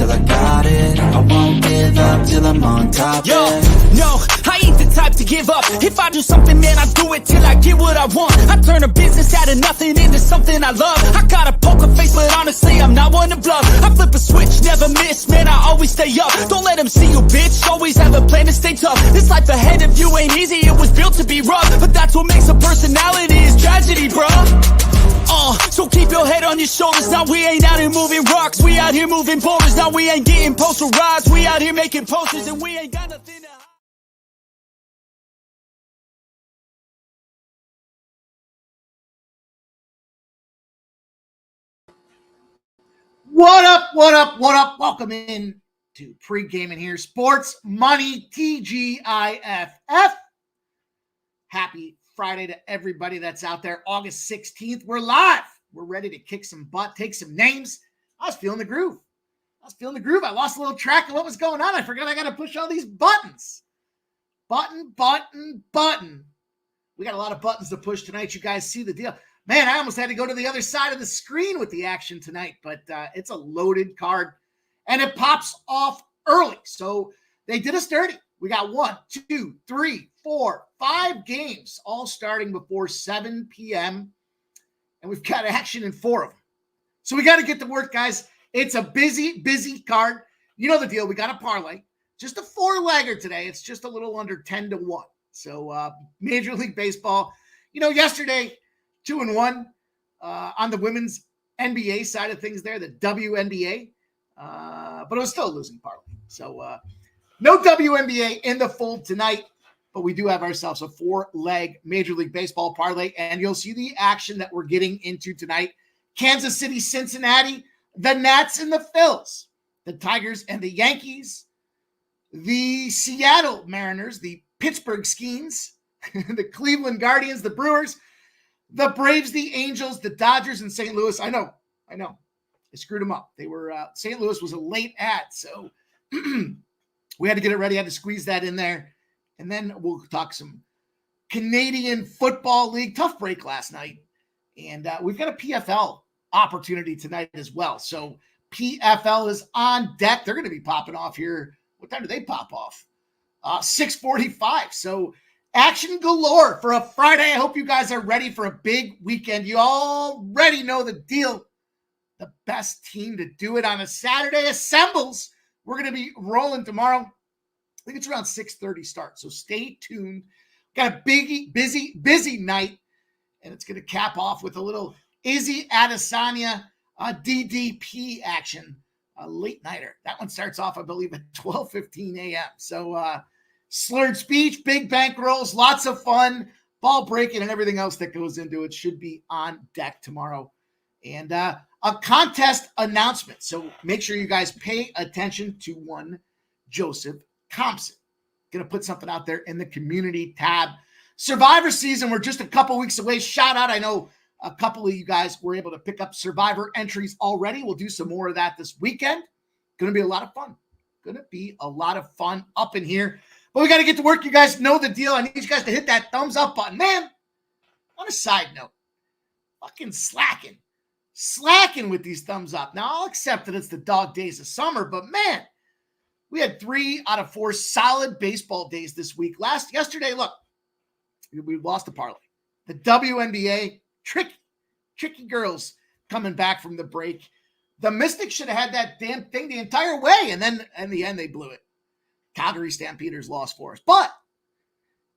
till I got it. I won't give up till I'm on top. Yo, no, I ain't the type to give up. If I do something, man, I do it till I get what I want. I turn a business out of nothing into something I love. I got a poker face, but honestly, I'm not one to bluff. I flip a switch, never miss, man, I always stay up. Don't let them see you, bitch, always have a plan to stay tough. This life ahead of you ain't easy, it was built to be rough. But that's what makes a personality is tragedy, bruh. So keep your head on your shoulders. Now we ain't out here moving rocks. We out here moving boulders. Now we ain't getting posterized. We out here making posters and we ain't got nothing to hide. What up, what up, what up? Welcome in to Pregaming here. Sports Money TGIFF. Happy Friday to everybody that's out there. August 16th, we're live. We're ready to kick some butt, take some names. I was feeling the groove. I lost a little track of what was going on. I forgot I got to push all these buttons. Button. We got a lot of buttons to push tonight. You guys see the deal. Man, I almost had to go to the other side of the screen with the action tonight, but it's a loaded card, and it pops off early. So they did us dirty. We got 1, 2, 3, 4, 5 games, all starting before 7 p.m., and we've got action in 4 of them. So we got to get to work, guys. It's a busy card. You know the deal. We got a parlay. Just a 4-legger today. It's just a little under 10-1. So Major League Baseball, yesterday, 2-1 on the women's NBA side of things there, the WNBA. But it was still a losing parlay. So no WNBA in the fold tonight. But we do have ourselves a 4-leg Major League Baseball parlay, and you'll see the action that we're getting into tonight. Kansas City, Cincinnati, the Nats and the Phillies, the Tigers and the Yankees, the Seattle Mariners, the Pittsburgh Skeens, the Cleveland Guardians, the Brewers, the Braves, the Angels, the Dodgers, and St. Louis. I know. I screwed them up. They were St. Louis was a late ad, so we had to get it ready. Had to squeeze that in there. And then we'll talk some Canadian Football League. Tough break last night. And we've got a PFL opportunity tonight as well. So PFL is on deck. They're going to be popping off here. What time do they pop off? 6:45. So action galore for a Friday. I hope you guys are ready for a big weekend. You already know the deal. The best team to do it on a Saturday assembles. We're going to be rolling tomorrow. I think it's around 6:30 start. So stay tuned. Got a busy night. And it's going to cap off with a little Izzy Adesanya DDP action. A late nighter. That one starts off, I believe, at 12:15 a.m. So slurred speech, big bankrolls, lots of fun, ball breaking, and everything else that goes into it should be on deck tomorrow. And a contest announcement. So make sure you guys pay attention to one Joseph Thompson. Going to put something out there in the community tab. Survivor season, we're just a couple weeks away. Shout out. I know a couple of you guys were able to pick up Survivor entries already. We'll do some more of that this weekend. Going to be a lot of fun up in here. But we got to get to work. You guys know the deal. I need you guys to hit that thumbs up button. Man, on a side note, fucking slacking with these thumbs up. Now, I'll accept that it's the dog days of summer, but man, we had 3 out of 4 solid baseball days this week. Yesterday, look, we lost the parlay. The WNBA, tricky girls coming back from the break. The Mystics should have had that damn thing the entire way, and then in the end, they blew it. Calgary Stampeders lost for us. But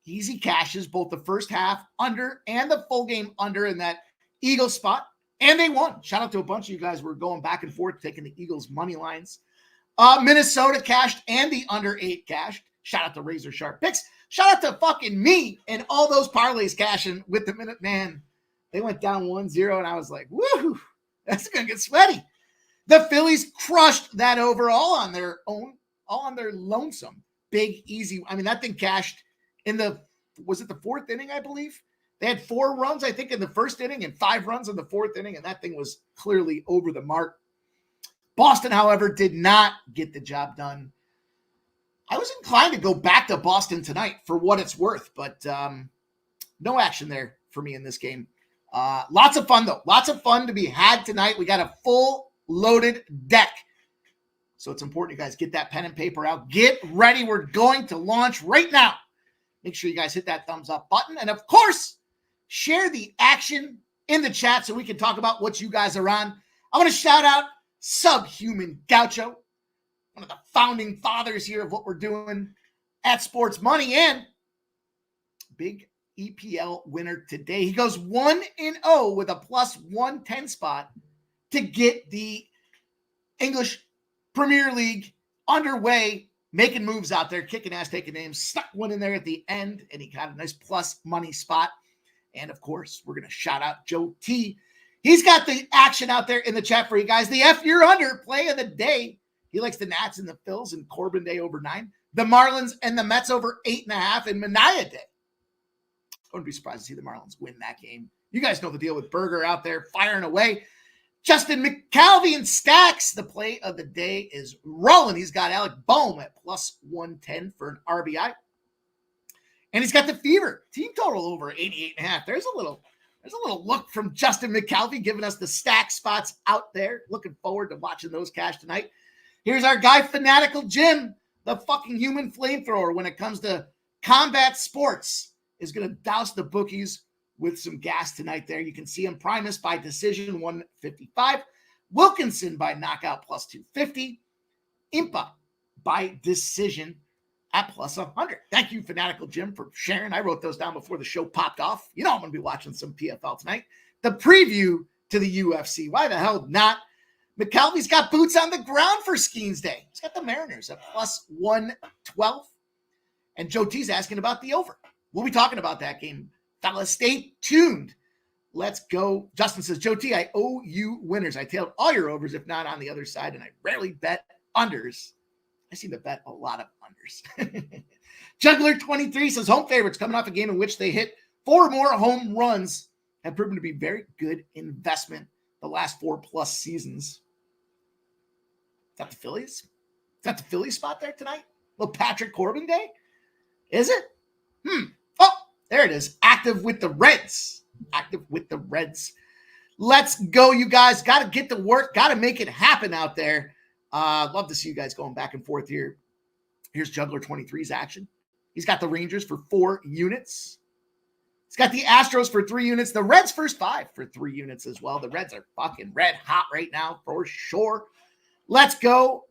easy cashes, both the first half under and the full game under in that Eagles spot, and they won. Shout out to a bunch of you guys who were going back and forth, taking the Eagles money lines. Minnesota cashed and the under 8 cashed. Shout out to Razor Sharp Picks. Shout out to fucking me and all those parlays cashing with the Minuteman. They went down 1-0, and I was like, woo, that's going to get sweaty. The Phillies crushed that over all on their own, all on their lonesome. Big, easy. I mean, that thing cashed in the 4th inning, I believe? They had 4 runs, I think, in the first inning and 5 runs in the 4th inning, and that thing was clearly over the mark. Boston, however, did not get the job done. I was inclined to go back to Boston tonight for what it's worth, but no action there for me in this game. Lots of fun, though. Lots of fun to be had tonight. We got a full loaded deck. So it's important you guys get that pen and paper out. Get ready. We're going to launch right now. Make sure you guys hit that thumbs up button. And of course, share the action in the chat so we can talk about what you guys are on. I want to shout out Subhuman Gaucho, one of the founding fathers here of what we're doing at Sports Money, and big EPL winner today. He goes 1-0 with a plus 110 spot to get the English Premier League underway, making moves out there, kicking ass, taking names, stuck one in there at the end, and he got a nice plus money spot. And of course, we're going to shout out Joe T. He's got the action out there in the chat for you guys. The F you're under play of the day. He likes the Nats and the Phils and Corbin Day over 9. The Marlins and the Mets over 8.5 and Mania Day. I wouldn't be surprised to see the Marlins win that game. You guys know the deal with Berger out there firing away. Justin McCalvey and Stacks. The play of the day is rolling. He's got Alec Boehm at plus 110 for an RBI. And he's got the fever. Team total over 88.5. There's a little look from Justin McCalvey giving us the stack spots out there. Looking forward to watching those cash tonight. Here's our guy, Fanatical Jim, the fucking human flamethrower when it comes to combat sports, is going to douse the bookies with some gas tonight there. You can see him. Primus by decision, 155. Wilkinson by knockout, plus 250. Impa by decision at plus 100. Thank you, Fanatical Jim, for sharing. I wrote those down before the show popped off. You know I'm going to be watching some PFL tonight. The preview to the UFC. Why the hell not? McCalvey's got boots on the ground for Skeens Day. He's got the Mariners at plus 112. And Joe T's asking about the over. We'll be talking about that game. Fellas, stay tuned. Let's go. Justin says, Joe T, I owe you winners. I tailed all your overs, if not on the other side, and I rarely bet unders. I seem to bet a lot of unders. Juggler 23 says, home favorites coming off a game in which they hit 4 more home runs have proven to be very good investment the last 4+ seasons. Is that the Phillies? Is that the Phillies spot there tonight? Little Patrick Corbin Day? Is it? Oh, there it is. Active with the Reds. Active with the Reds. Let's go, you guys. Got to get to work. Got to make it happen out there. Love to see you guys going back and forth here. Here's Juggler 23's action. He's got the Rangers for 4 units. He's got the Astros for 3 units. The Reds first 5 for 3 units as well. The Reds are fucking red hot right now for sure. Let's go.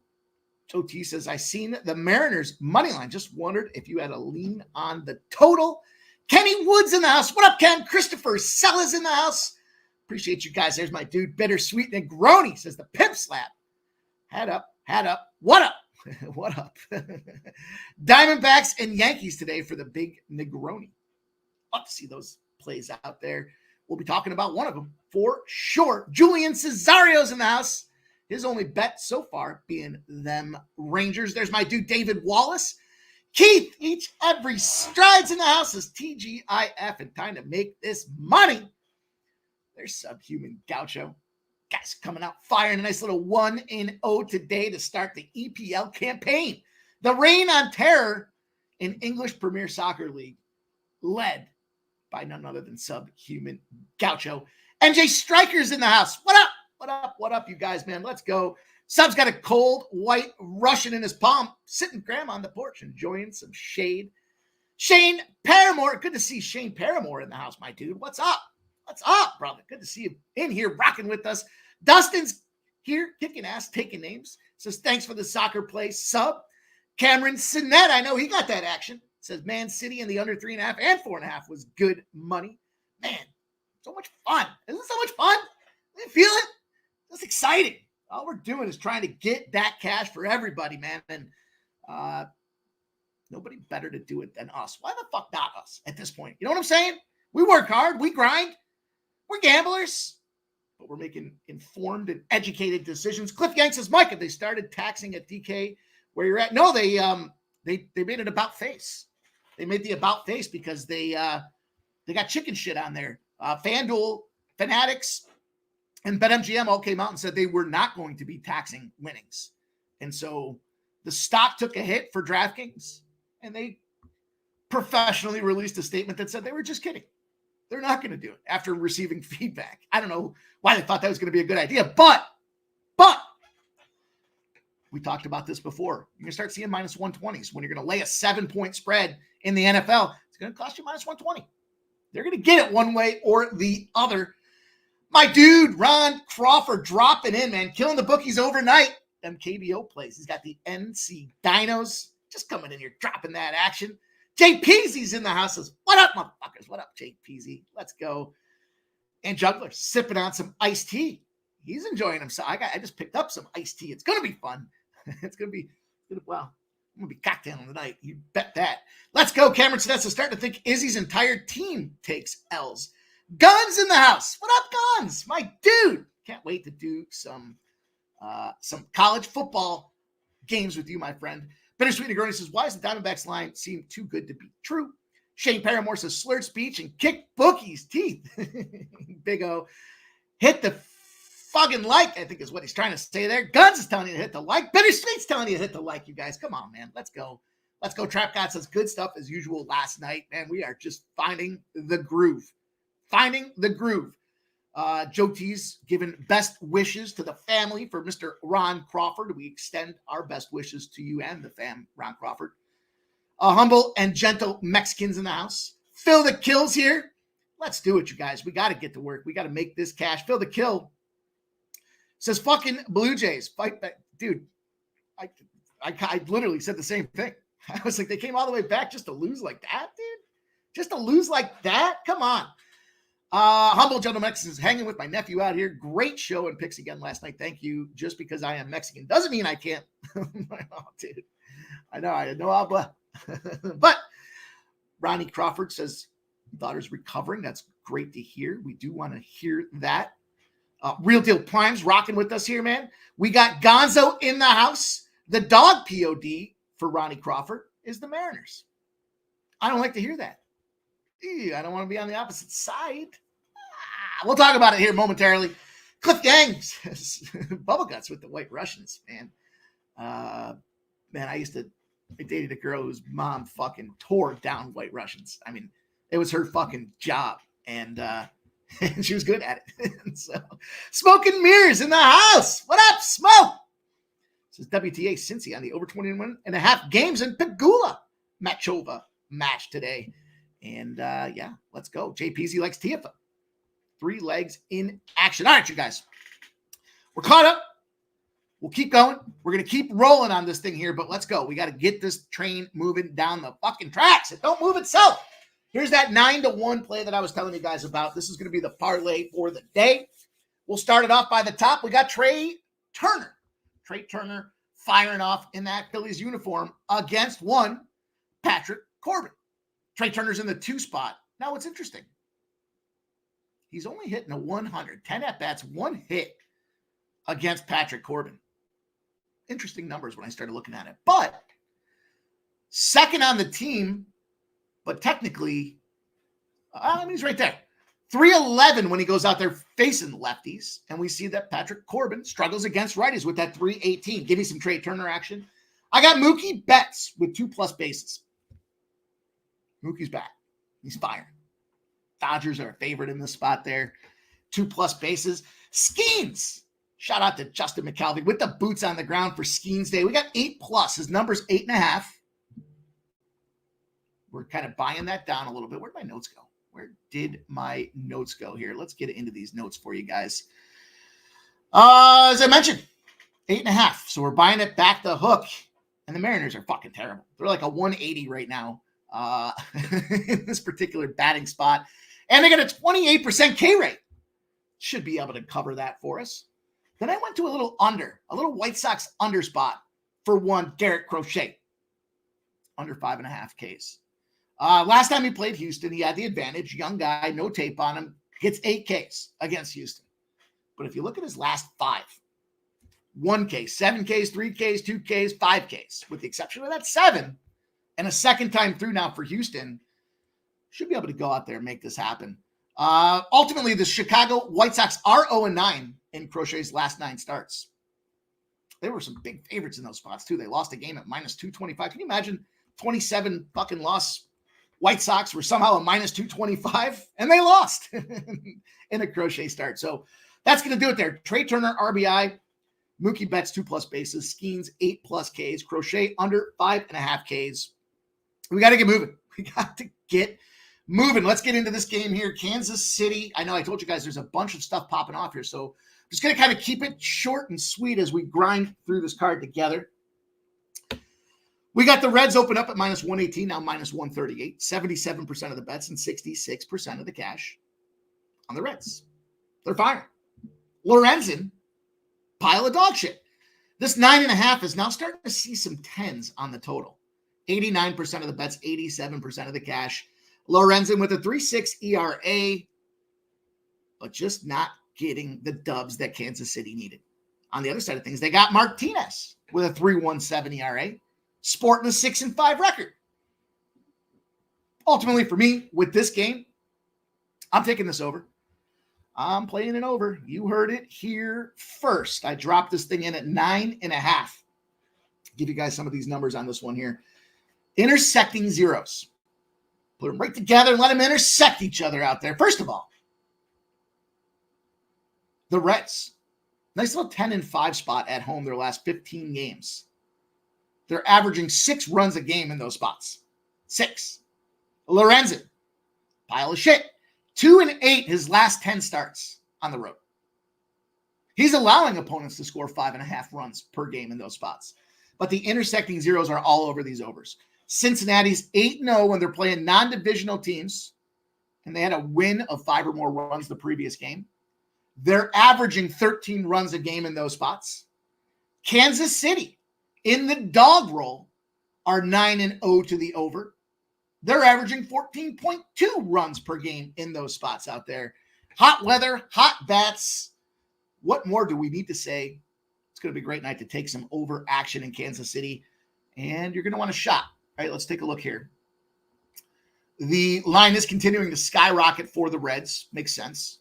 Joe T says, I seen the Mariners money line. Just wondered if you had a lean on the total. Kenny Woods in the house. What up, Ken? Christopher Sella's in the house. Appreciate you guys. There's my dude, Bittersweet Negroni, says the pimp slap. Hat up. What up? What up? Diamondbacks and Yankees today for the big Negroni. Love to see those plays out there. We'll be talking about one of them for sure. Julian Cesario's in the house. His only bet so far being them Rangers. There's my dude, David Wallace. Keith, every strides in the house is TGIF and time to make this money. There's Subhuman Gaucho. Guys coming out firing a nice little 1-0 today to start the EPL campaign. The Reign on Terror in English Premier Soccer League, led by none other than Subhuman Gaucho. NJ Striker's in the house. What up? What up, you guys, man? Let's go. Sub's got a cold white Russian in his palm, sitting grandma on the porch, enjoying some shade. Shane Paramore. Good to see Shane Paramore in the house, my dude. What's up? What's up, brother? Good to see you in here rocking with us. Dustin's here, kicking ass, taking names. Says, thanks for the soccer play, Sub. Cameron Sinet, I know he got that action. Says, Man City in the under 3.5 and 4.5 was good money. Man, so much fun. Isn't it so much fun? You feel it? It's exciting. All we're doing is trying to get that cash for everybody, man. And nobody better to do it than us. Why the fuck not us at this point? You know what I'm saying? We work hard. We grind. We're gamblers. But we're making informed and educated decisions. Cliff Yank says, Mike, have they started taxing at DK where you're at? No, they made it about face. They made the about face because they got chicken shit on there. FanDuel, Fanatics, and BetMGM all came out and said they were not going to be taxing winnings. And so the stock took a hit for DraftKings, and they professionally released a statement that said they were just kidding. They're not going to do it after receiving feedback. I don't know why they thought that was going to be a good idea, but We talked about this before. You're going to start seeing minus 120s. When you're going to lay a 7-point spread in the NFL, it's going to cost you minus 120. They're going to get it one way or the other. My dude, Ron Crawford, dropping in, man. Killing the bookies overnight. Them KBO plays. He's got the NC Dinos. Just coming in here, dropping that action. Jay Peasy's in the house. Says, what up, motherfuckers? What up, Jay Peasy? Let's go. And Juggler sipping on some iced tea. He's enjoying himself. I just picked up some iced tea. It's going to be fun. It's going to be, well, I'm going to be cocktailing tonight. You bet that. Let's go. Cameron Sedessa starting to think Izzy's entire team takes L's. Guns in the house. What up, Guns? My dude. Can't wait to do some college football games with you, my friend. Bittersweet Negroni says, why does the Diamondbacks line seem too good to be true? Shane Paramore says, slurred speech and kick bookies' teeth. Big O. Hit the fucking like, I think is what he's trying to say there. Guns is telling you to hit the like. Bittersweet's telling you to hit the like, you guys. Come on, man. Let's go. Let's go. Trap God says, good stuff as usual last night. Man, we are just finding the groove. Finding the groove. Joe T's giving best wishes to the family for Mr. Ron Crawford. We extend our best wishes to you and the fam, Ron Crawford. Humble and gentle Mexicans in the house. Phil the Kills here. Let's do it, you guys. We got to get to work. We got to make this cash. Phil the Kill says, fucking Blue Jays. Fight back. Dude, I literally said the same thing. I was like, they came all the way back just to lose like that, dude? Just to lose like that? Come on. Humble Gentle Mexicans hanging with my nephew out here. Great show and picks again last night. Thank you. Just because I am Mexican doesn't mean I can't. Oh, dude. I know habla. But Ronnie Crawford says daughter's recovering. That's great to hear. We do want to hear that. Real Deal Prime's rocking with us here, man. We got Gonzo in the house. The dog POD for Ronnie Crawford is the Mariners. I don't like to hear that. I don't want to be on the opposite side. We'll talk about it here momentarily. Cliff Gang says, Bubble Guts with the White Russians, man. Man, I dated a girl whose mom fucking tore down White Russians. I mean, it was her fucking job, and she was good at it. So, Smoke and Mirrors in the house. What up, Smoke? Says WTA Cincy on the over 21.5 games in Pegula Machova match today. And yeah, let's go. JPZ likes Tiafa. 3 legs in action. All right, you guys. We're caught up. We'll keep going. We're going to keep rolling on this thing here, but let's go. We got to get this train moving down the fucking tracks. It don't move itself. Here's that 9-1 play that I was telling you guys about. This is going to be the parlay for the day. We'll start it off by the top. We got Trey Turner. Trey Turner firing off in that Phillies uniform against one Patrick Corbin. Trey Turner's in the 2 spot. Now, what's interesting, he's only hitting a 100, 10 at-bats, 1 hit against Patrick Corbin. Interesting numbers when I started looking at it. But second on the team, but technically, he's right there. 311 when he goes out there facing lefties. And we see that Patrick Corbin struggles against righties with that 318. Give me some Trey Turner action. I got Mookie Betts with 2+ bases. Mookie's back. He's firing. Dodgers are a favorite in this spot there. 2+ bases. Skeens. Shout out to Justin McCalvey with the boots on the ground for Skeens Day. We got 8+. His number's 8.5. We're kind of buying that down a little bit. Where'd my notes go? Where did my notes go here? Let's get into these notes for you guys. As I mentioned, 8.5. So we're buying it back the hook. And the Mariners are fucking terrible. They're like a 180 right now. In this particular batting spot. And they got a 28% K rate. Should be able to cover that for us. Then I went to a little White Sox under spot for one Garrett Crochet. Under 5.5 Ks. Last time he played Houston, he had the advantage. Young guy, no tape on him. Gets 8 Ks against Houston. But if you look at his last 5, 1 K, 7 Ks, 3 Ks, 2 Ks, 5 Ks. With the exception of that 7, and a second time through now for Houston, should be able to go out there and make this happen. Ultimately, the Chicago White Sox are 0-9 in Crochet's last 9 starts. There were some big favorites in those spots, too. They lost a game at -225. Can you imagine 27 fucking loss White Sox were somehow a -225? And they lost in a Crochet start. So that's going to do it there. Trey Turner, RBI. Mookie Betts 2+ bases. Skeens 8+ Ks. Crochet under 5.5 Ks. We got to get moving. We got to get moving. Let's get into this game here. Kansas City. I know I told you guys there's a bunch of stuff popping off here, so I'm just going to kind of keep it short and sweet as we grind through this card together. We got the Reds open up at -118, now -138. 77% of the bets and 66% of the cash on the Reds. They're firing. Lorenzen, pile of dog shit. This 9.5 is now starting to see some 10s on the total. 89% of the bets, 87% of the cash. Lorenzen with a 3.6 ERA, but just not getting the dubs that Kansas City needed. On the other side of things, they got Martinez with a 3.17 ERA, sporting a 6-5 record. Ultimately, for me, with this game, I'm taking this over. I'm playing it over. You heard it here first. I dropped this thing in at 9.5. Give you guys some of these numbers on this one here. Intersecting zeros. Put them right together and let them intersect each other out there. First of all, the Reds. Nice little 10-5 spot at home their last 15 games. They're averaging 6 runs a game in those spots. 6. Lorenzen. Pile of shit. 2-8 his last 10 starts on the road. He's allowing opponents to score 5.5 runs per game in those spots. But the intersecting zeros are all over these overs. Cincinnati's 8-0 when they're playing non-divisional teams, and they had a win of 5 or more runs the previous game. They're averaging 13 runs a game in those spots. Kansas City, in the dog roll, are 9-0 to the over. They're averaging 14.2 runs per game in those spots out there. Hot weather, hot bats. What more do we need to say? It's going to be a great night to take some over action in Kansas City, and you're going to want a shot. All right, let's take a look here. The line is continuing to skyrocket for the Reds. Makes sense.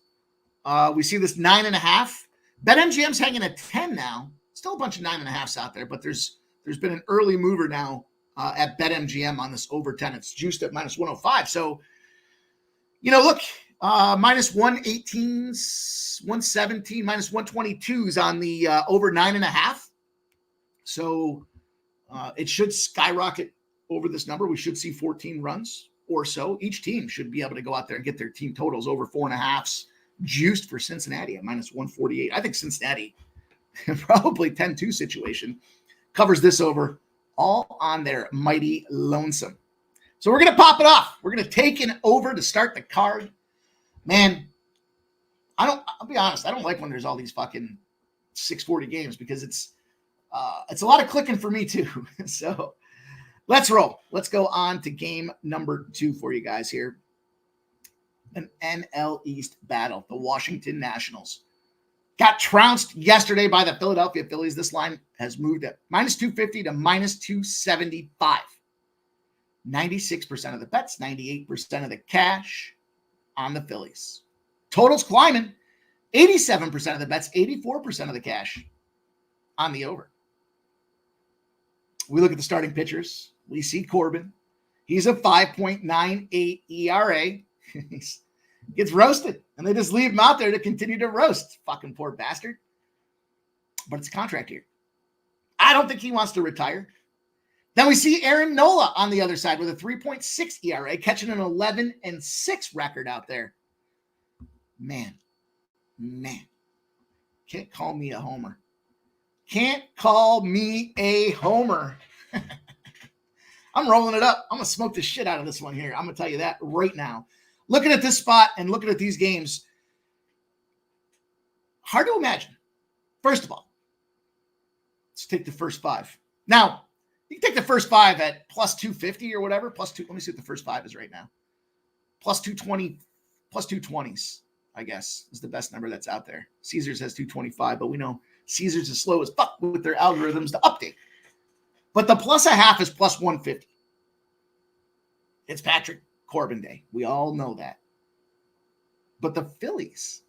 We see this 9.5. BetMGM's hanging at 10 now. Still a bunch of 9.5s out there, but there's been an early mover now at BetMGM on this over 10. It's juiced at -105. So, look, -118s, 117, -122s on the over 9.5. So it should skyrocket over this number. We should see 14 runs or so. Each team should be able to go out there and get their team totals over 4.5s juiced for Cincinnati at -148. I think Cincinnati, probably 10-2 situation, covers this over all on their mighty lonesome. So we're going to pop it off. We're going to take an over to start the card. Man, I'll be honest, I don't like when there's all these fucking 640 games because it's a lot of clicking for me too. So let's roll. Let's go on to game number 2 for you guys here. An NL East battle. The Washington Nationals got trounced yesterday by the Philadelphia Phillies. This line has moved at -250 to -275. 96% of the bets, 98% of the cash on the Phillies. Totals climbing. 87% of the bets, 84% of the cash on the over. We look at the starting pitchers. We see Corbin. He's a 5.98 ERA. He gets roasted, and they just leave him out there to continue to roast. Fucking poor bastard. But it's a contract year. I don't think he wants to retire. Then we see Aaron Nola on the other side with a 3.6 ERA, catching an 11-6 record out there. Man. Can't call me a homer. Can't call me a homer. I'm rolling it up. I'm going to smoke the shit out of this one here. I'm going to tell you that right now. Looking at this spot and looking at these games, hard to imagine. First of all, let's take the first 5. Now, you can take the first 5 at +250 or whatever. +2. Let me see what the first 5 is right now. +220, +220s, I guess, is the best number that's out there. Caesars has 225, but we know Caesars is slow as fuck with their algorithms to update. But the +0.5 is +150. It's Patrick Corbin Day. We all know that. But the Phillies,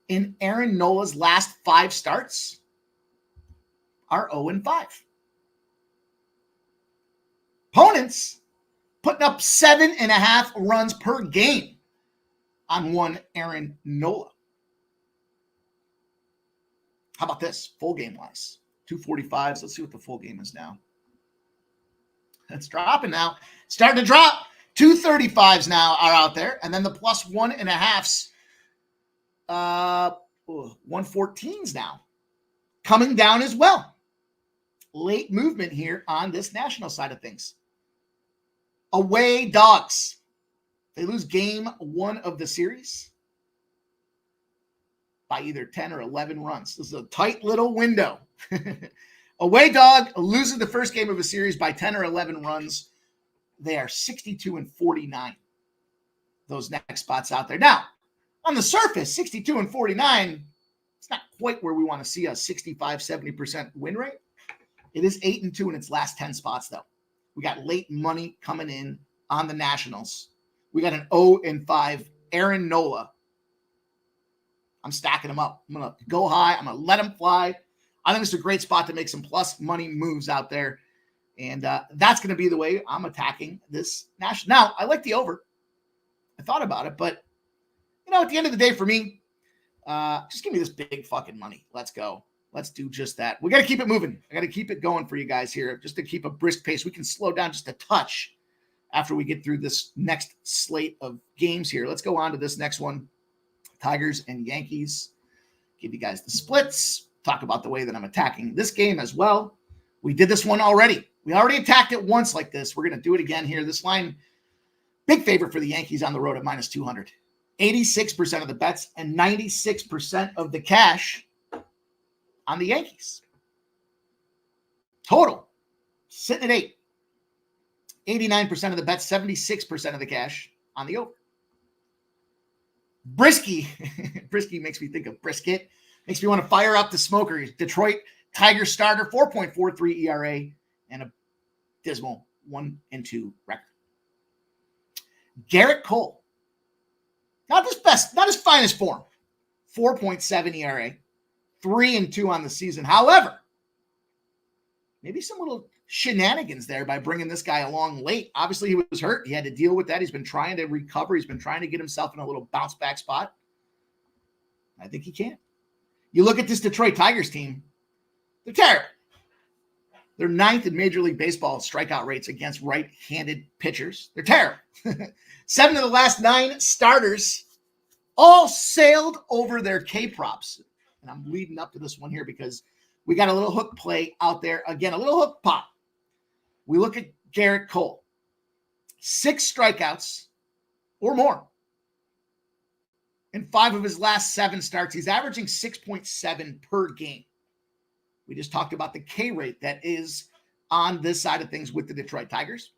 in Aaron Nola's last 5 starts, are 0-5. Opponents putting up 7.5 runs per game on one Aaron Nola. How about this? Full game wise. 245s. Let's see what the full game is now. It's dropping now. Starting to drop. 235s now are out there. And then the plus 1.5s. 114s now. Coming down as well. Late movement here on this national side of things. Away dogs. They lose game 1 of the series by either 10 or 11 runs. This is a tight little window. Away dog loses the first game of a series by 10 or 11 runs. They are 62-49. Those next spots out there. Now, on the surface, 62-49, it's not quite where we want to see a 65-70% win rate. It is 8-2 in its last 10 spots, though. We got late money coming in on the Nationals. We got an 0-5 Aaron Nola. I'm stacking them up. I'm going to go high. I'm going to let them fly. I think it's a great spot to make some plus money moves out there. And that's going to be the way I'm attacking this national. Now, I like the over. I thought about it, but, at the end of the day for me, just give me this big fucking money. Let's go. Let's do just that. We got to keep it moving. I got to keep it going for you guys here just to keep a brisk pace. We can slow down just a touch after we get through this next slate of games here. Let's go on to this next one. Tigers and Yankees. Give you guys the splits. Talk about the way that I'm attacking this game as well. We did this one already. We already attacked it once like this. We're going to do it again here. This line, big favorite for the Yankees on the road at minus 200. 86% of the bets and 96% of the cash on the Yankees. Total, sitting at 8. 89% of the bets, 76% of the cash on the over. Brisky. Brisky makes me think of brisket. Makes me want to fire up the smoker. Detroit Tigers starter, 4.43 ERA, and a dismal 1-2 record. Garrett Cole. Not his finest form. 4.7 ERA, 3-2 on the season. However, maybe some little shenanigans there by bringing this guy along late. Obviously, he was hurt. He had to deal with that. He's been trying to recover. He's been trying to get himself in a little bounce back spot. I think he can. You look at this Detroit Tigers team, they're terrible. They're 9th in Major League Baseball strikeout rates against right-handed pitchers. They're terrible. 7 of the last 9 starters all sailed over their K-props. And I'm leading up to this one here because we got a little hook play out there. Again, a little hook pop. We look at Garrett Cole. 6 strikeouts or more in 5 of his last 7 starts. He's averaging 6.7 per game. We just talked about the K rate that is on this side of things with the Detroit Tigers.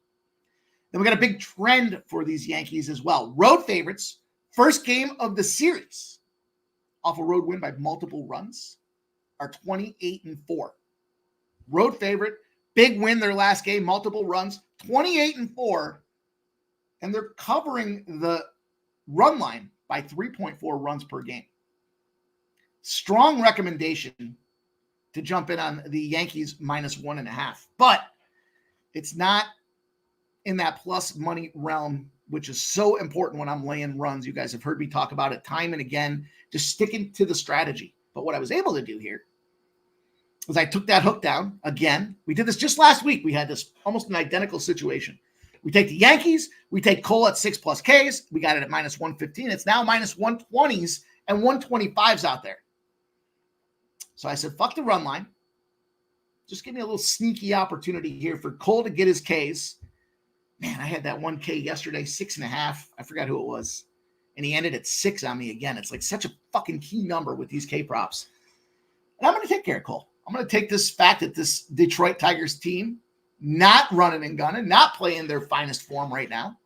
Then we got a big trend for these Yankees as well. Road favorites, first game of the series off a road win by multiple runs are 28-4. Road favorite, big win their last game, multiple runs, 28-4. And they're covering the run line by 3.4 runs per game. Strong recommendation to jump in on the Yankees minus 1.5. But it's not in that plus money realm, which is so important when I'm laying runs. You guys have heard me talk about it time and again, just sticking to the strategy. But what I was able to do here was I took that hook down again. We did this just last week. We had this almost an identical situation. We take the Yankees. We take Cole at 6+ Ks. We got it at minus 115. It's now minus 120s and 125s out there. So I said, fuck the run line. Just give me a little sneaky opportunity here for Cole to get his Ks. Man, I had that 1K yesterday, 6.5. I forgot who it was. And he ended at 6 on me again. It's like such a fucking key number with these K props. And I'm going to take Garrett Cole. I'm going to take this fact that this Detroit Tigers team, not running and gunning, not playing their finest form right now.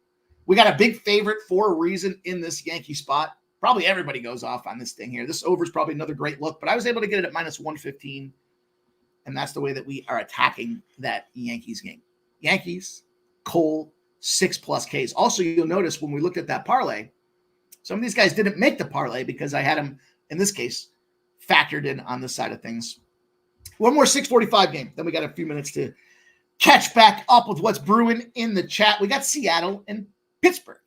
We got a big favorite for a reason in this Yankee spot. Probably everybody goes off on this thing here. This over is probably another great look, but I was able to get it at minus 115. And that's the way that we are attacking that Yankees game. Yankees, Cole, 6+ Ks. Also, you'll notice when we looked at that parlay, some of these guys didn't make the parlay because I had them, in this case, factored in on this side of things. One more 6:45 game. Then we got a few minutes to catch back up with what's brewing in the chat. We got Seattle and Pittsburgh.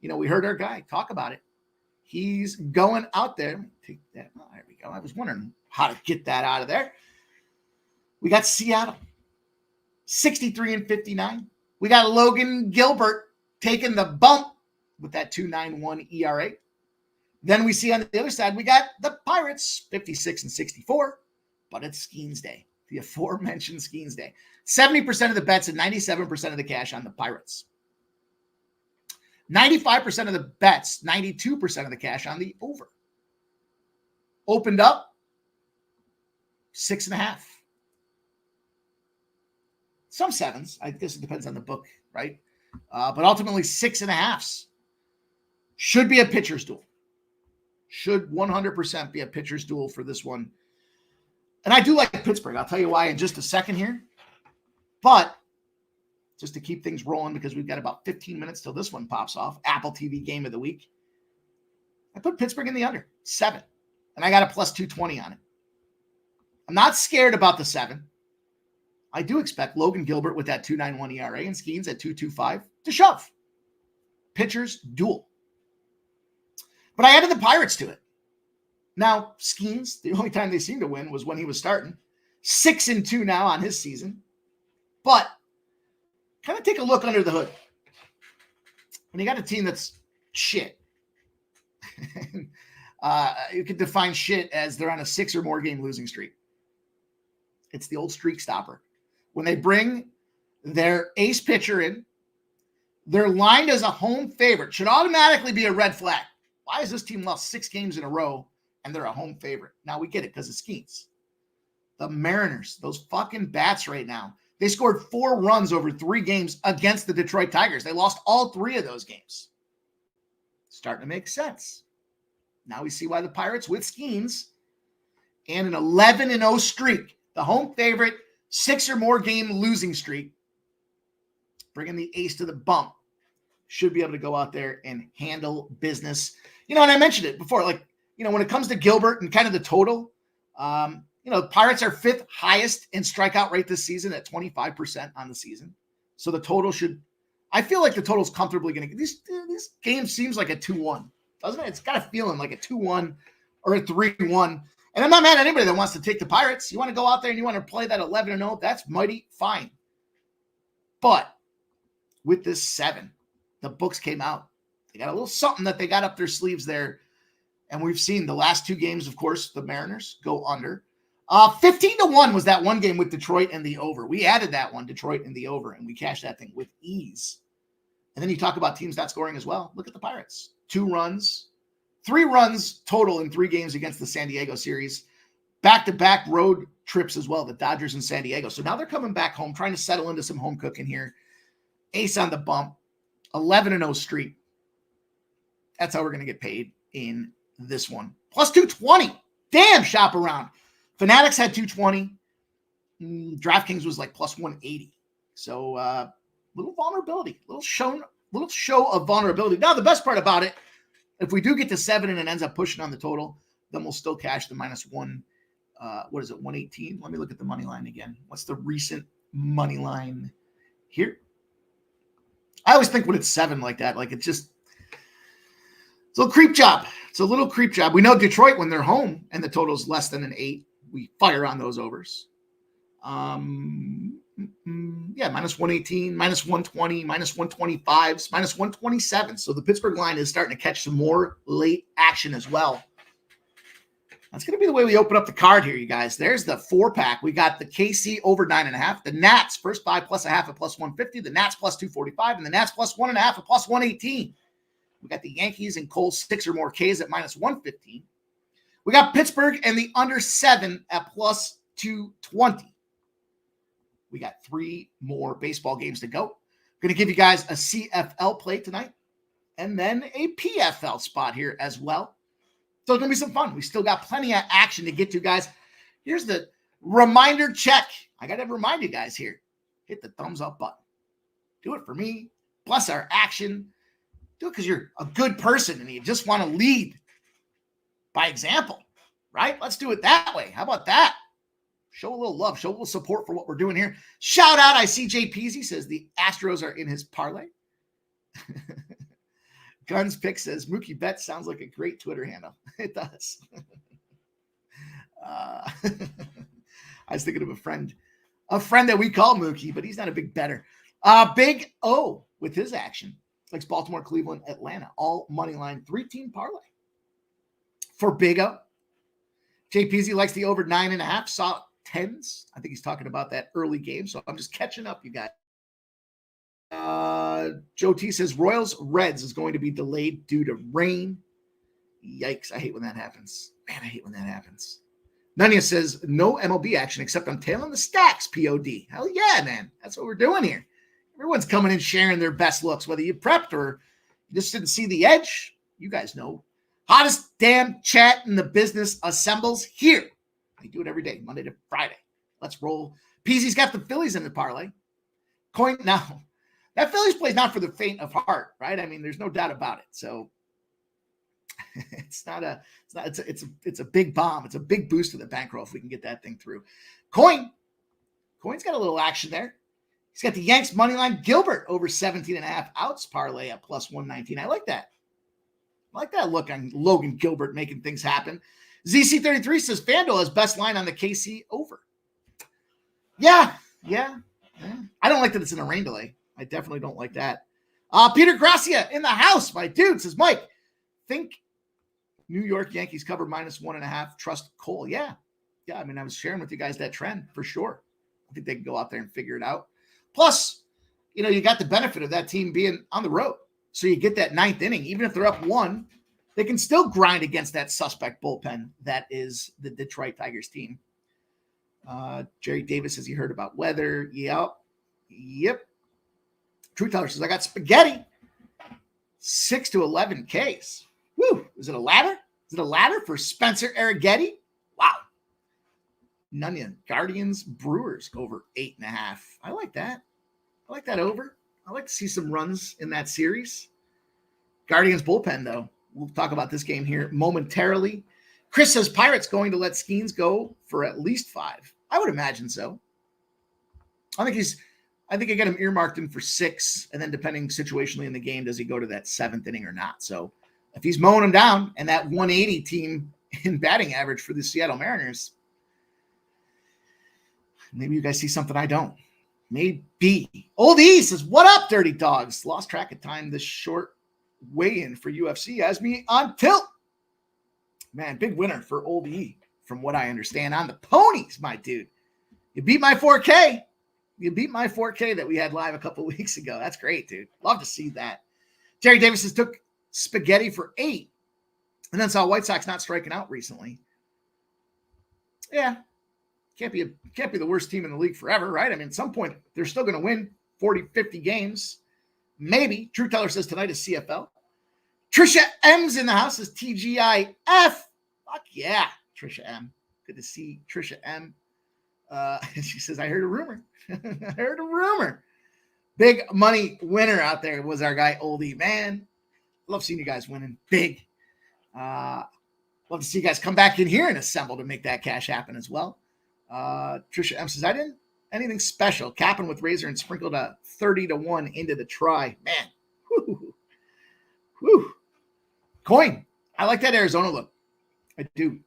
We heard our guy talk about it. He's going out there. Take that. Oh, there we go. I was wondering how to get that out of there. We got Seattle, 63-59. We got Logan Gilbert taking the bump with that 2.91 ERA. Then we see on the other side, we got the Pirates, 56-64, but it's Skeens Day, the aforementioned Skeens Day. 70% of the bets and 97% of the cash on the Pirates. 95% of the bets, 92% of the cash on the over. Opened up 6.5. Some 7s. I guess it depends on the book, right? But ultimately 6.5s. Should be a pitcher's duel. Should 100% be a pitcher's duel for this one. And I do like Pittsburgh. I'll tell you why in just a second here. But just to keep things rolling, because we've got about 15 minutes till this one pops off. Apple TV game of the week. I put Pittsburgh in the under, 7. And I got a plus 220 on it. I'm not scared about the 7. I do expect Logan Gilbert with that 2.91 ERA and Skeens at 2.25 to shove. Pitchers duel. But I added the Pirates to it. Now, Skeens, the only time they seemed to win was when he was starting. 6-2 now on his season. But kind of take a look under the hood. When you got a team that's shit, you could define shit as they're on a 6 or more game losing streak. It's the old streak stopper. When they bring their ace pitcher in, they're lined as a home favorite. Should automatically be a red flag. Why has this team lost 6 games in a row and they're a home favorite? Now we get it because of Skeens. The Mariners, those fucking bats right now. They scored 4 runs over 3 games against the Detroit Tigers. They lost all 3 of those games. Starting to make sense. Now we see why the Pirates with Skeens and an 11-0 streak, the home favorite, 6 or more game losing streak, bringing the ace to the bump, should be able to go out there and handle business. And I mentioned it before, when it comes to Gilbert and kind of the total, Pirates are 5th highest in strikeout rate this season at 25% on the season. So the total I feel like the total's comfortably going to get these games seems like a 2-1, doesn't it? It's got a feeling like a 2-1 or a 3-1. And I'm not mad at anybody that wants to take the Pirates. You want to go out there and you want to play that 11-0, that's mighty fine. But with this 7, the books came out. They got a little something that they got up their sleeves there. And we've seen the last 2 games, of course, the Mariners go under. 15-1 was that one game with Detroit and the over. We added that one, Detroit and the over, and we cashed that thing with ease. And then you talk about teams not scoring as well. Look at the Pirates. 2 runs. 3 runs total in 3 games against the San Diego series. Back-to-back road trips as well, the Dodgers and San Diego. So now they're coming back home, trying to settle into some home cooking here. Ace on the bump. 11-0 streak. That's how we're going to get paid in this one. Plus 220. Damn, shop around. Fanatics had 220. DraftKings was like plus 180. So little vulnerability, little show of vulnerability. Now, the best part about it, if we do get to 7 and it ends up pushing on the total, then we'll still cash the -1. What is it, 118? Let me look at the money line again. What's the recent money line here? I always think when it's 7 like that, it's a little creep job. It's a little creep job. We know Detroit, when they're home and the total is less than an 8, we fire on those overs. -118, -120, -125s, -127. So the Pittsburgh line is starting to catch some more late action as well. That's going to be the way we open up the card here, you guys. There's the 4-pack. We got the KC over 9.5. The Nats, first 5 plus a half at plus 150. The Nats plus 245. And the Nats plus 1.5 at plus 118. We got the Yankees and Coles 6 or more Ks at -115. We got Pittsburgh and the under 7 at plus 220. We got 3 more baseball games to go. I'm going to give you guys a CFL play tonight and then a PFL spot here as well. So it's going to be some fun. We still got plenty of action to get to, guys. Here's the reminder check. I got to remind you guys here. Hit the thumbs up button. Do it for me. Plus our action. Do it because you're a good person and you just want to lead by example, right? Let's do it that way. How about that? Show a little love. Show a little support for what we're doing here. Shout out. I see Jay Peasy says the Astros are in his parlay. Guns Pick says Mookie Betts sounds like a great Twitter handle. It does. I was thinking of a friend that we call Mookie, but he's not a big bettor. Big O with his action. Likes Baltimore, Cleveland, Atlanta. All money line, 3-team parlay. For Big O. JPZ likes the over 9.5. Saw 10s. I think he's talking about that early game. So I'm just catching up, you guys. Joe T says Royals Reds is going to be delayed due to rain. Yikes. I hate when that happens. Man, I hate when that happens. Nunya says no MLB action except I'm tailing the stacks, POD. Hell yeah, man. That's what we're doing here. Everyone's coming in sharing their best looks, whether you prepped or you just didn't see the edge. You guys know. Hottest damn chat in the business assembles here. I do it every day, Monday to Friday. Let's roll. PZ's got the Phillies in the parlay. Coin now. That Phillies play is not for the faint of heart, right? I mean, there's no doubt about it. So it's a big bomb. It's a big boost to the bankroll if we can get that thing through. Coin's got a little action there. He's got the Yanks money line Gilbert over 17.5 outs parlay at plus 119. I like that. I like that look on Logan Gilbert making things happen. ZC33 says FanDuel has best line on the KC over. Yeah. I don't like that it's in a rain delay. I definitely don't like that. Peter Gracia in the house, my dude, says, Mike, think New York Yankees cover -1.5. Trust Cole. Yeah. I mean, I was sharing with you guys that trend for sure. I think they can go out there and figure it out. Plus, you got the benefit of that team being on the road. So you get that 9th inning, even if they're up 1, they can still grind against that suspect bullpen that is the Detroit Tigers team. Jerry Davis says he heard about weather. Yep. True Teller says, I got spaghetti. 6 to 11 Ks. Woo. Is it a ladder? Is it a ladder for Spencer Arrighetti? Wow. Nunya, Guardians, Brewers over 8.5. I like that. I like that over. I like to see some runs in that series. Guardians bullpen, though. We'll talk about this game here momentarily. Chris says Pirates going to let Skeens go for at least 5. I would imagine so. I think I got him earmarked in for 6, and then depending situationally in the game, does he go to that 7th inning or not? So if he's mowing him down and that 180 team in batting average for the Seattle Mariners, maybe you guys see something I don't. Maybe. Old E says, what up, Dirty Dogs? Lost track of time this short weigh-in for UFC has me on tilt. Man, big winner for Old E, from what I understand, on the ponies, my dude. You beat my 4K. You beat my 4K that we had live a couple weeks ago. That's great, dude. Love to see that. Jerry Davis says took spaghetti for 8 and then saw White Sox not striking out recently. Yeah. Can't be the worst team in the league forever, right? I mean, at some point, they're still going to win 40, 50 games. Maybe. True Teller says tonight is CFL. Trisha M's in the house is TGIF. Fuck yeah, Trisha M. Good to see Trisha M. She says, I heard a rumor. I heard a rumor. Big money winner out there was our guy, Oldie. Man, love seeing you guys winning big. Love to see you guys come back in here and assemble to make that cash happen as well. Trisha M says, I didn't anything special. Capping with Razor and sprinkled a 30-1 into the try. Man. Whew. Coin. I like that Arizona look. I do.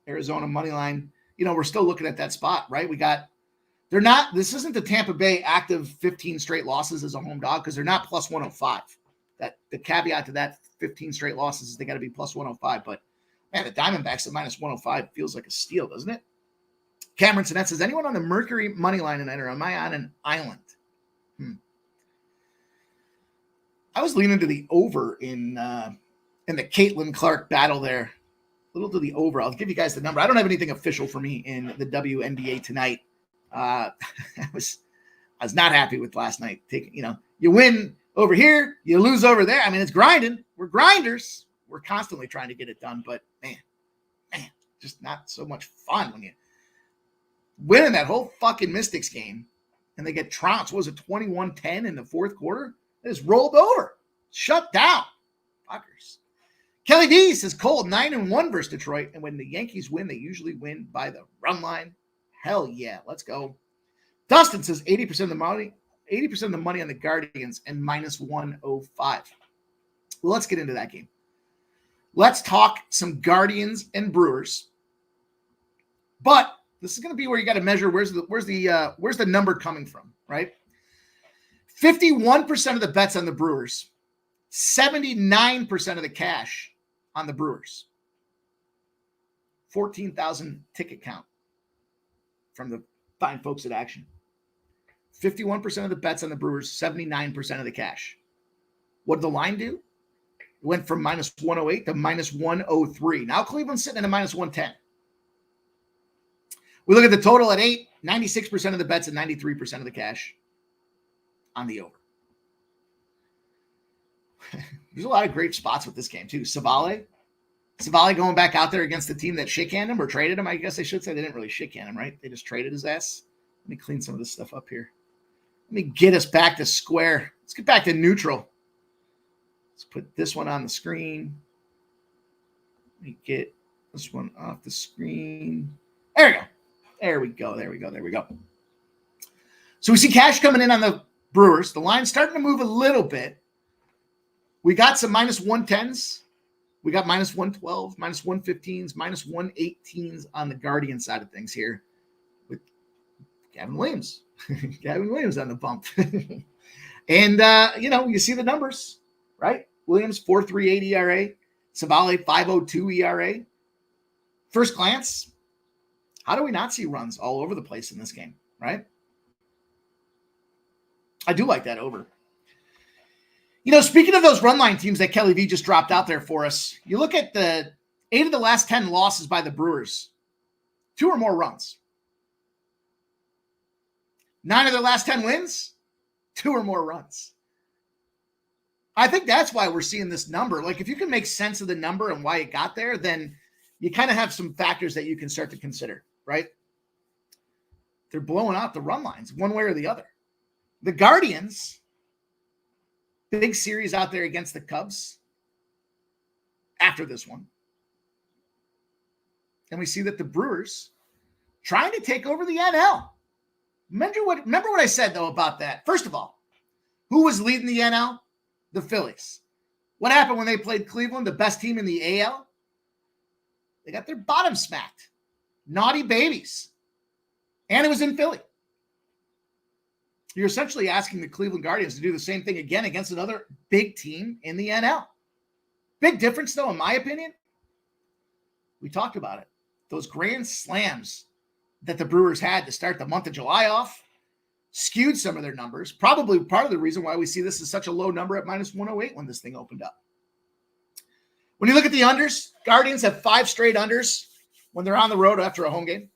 Arizona money line. We're still looking at that spot, right? This isn't the Tampa Bay active 15 straight losses as a home dog because they're not plus 105. That the caveat to that 15 straight losses is they got to be plus 105. But man, the Diamondbacks at minus 105 feels like a steal, doesn't it? Cameron Sinet says, anyone on the Mercury money line tonight, or am I on an island? I was leaning to the over in the Caitlin Clark battle there. A little to the over. I'll give you guys the number. I don't have anything official for me in the WNBA tonight. I was not happy with last night. You win over here, you lose over there. I mean, it's grinding. We're grinders. We're constantly trying to get it done, but man, just not so much fun when you winning that whole fucking Mystics game and they get trounced. What was it, 21-10 in the fourth quarter? They just rolled over. Shut down. Fuckers. Kelly D says Cole 9-1 versus Detroit. And when the Yankees win, they usually win by the run line. Hell yeah. Let's go. Dustin says 80% of the money on the Guardians and minus 105. Well, let's get into that game. Let's talk some Guardians and Brewers. But this is going to be where you got to measure where's the number coming from, right? 51% of the bets on the Brewers, 79% of the cash on the Brewers. 14,000 ticket count from the fine folks at Action. 51% of the bets on the Brewers, 79% of the cash. What did the line do? It went from minus 108 to minus 103. Now Cleveland's sitting at a minus 110. We look at the total at 8, 96% of the bets and 93% of the cash on the over. There's a lot of great spots with this game, too. Savale going back out there against the team that shit-canned him or traded him. I guess I should say they didn't really shit-can him, right? They just traded his ass. Let me clean some of this stuff up here. Let me get us back to square. Let's get back to neutral. Let's put this one on the screen. Let me get this one off the screen. There we go. There we go. So we see cash coming in on the Brewers. The line's starting to move a little bit. We got some minus 110s. We got minus 112, minus 115s, minus 118s on the Guardian side of things here with Gavin Williams. Gavin Williams on the bump. And, you see the numbers, right? Williams, 4.38 ERA. Savale, 5.02 ERA. First glance, how do we not see runs all over the place in this game, right? I do like that over. Speaking of those run line teams that Kelly V just dropped out there for us, you look at the 8 of the last 10 losses by the Brewers, 2 or more runs. 9 of their last 10 wins, 2 or more runs. I think that's why we're seeing this number. Like, if you can make sense of the number and why it got there, then you kind of have some factors that you can start to consider, right? They're blowing out the run lines one way or the other. The Guardians, big series out there against the Cubs after this one. And we see that the Brewers trying to take over the NL. Remember what I said, though, about that. First of all, who was leading the NL? The Phillies. What happened when they played Cleveland, the best team in the AL? They got their bottom smacked. Naughty babies. And it was in Philly. You're essentially asking the Cleveland Guardians to do the same thing again against another big team in the NL. Big difference, though, in my opinion. We talked about it. Those grand slams that the Brewers had to start the month of July off skewed some of their numbers. Probably part of the reason why we see this as such a low number at minus 108 when this thing opened up. When you look at the unders, Guardians have 5 straight unders when they're on the road after a home game.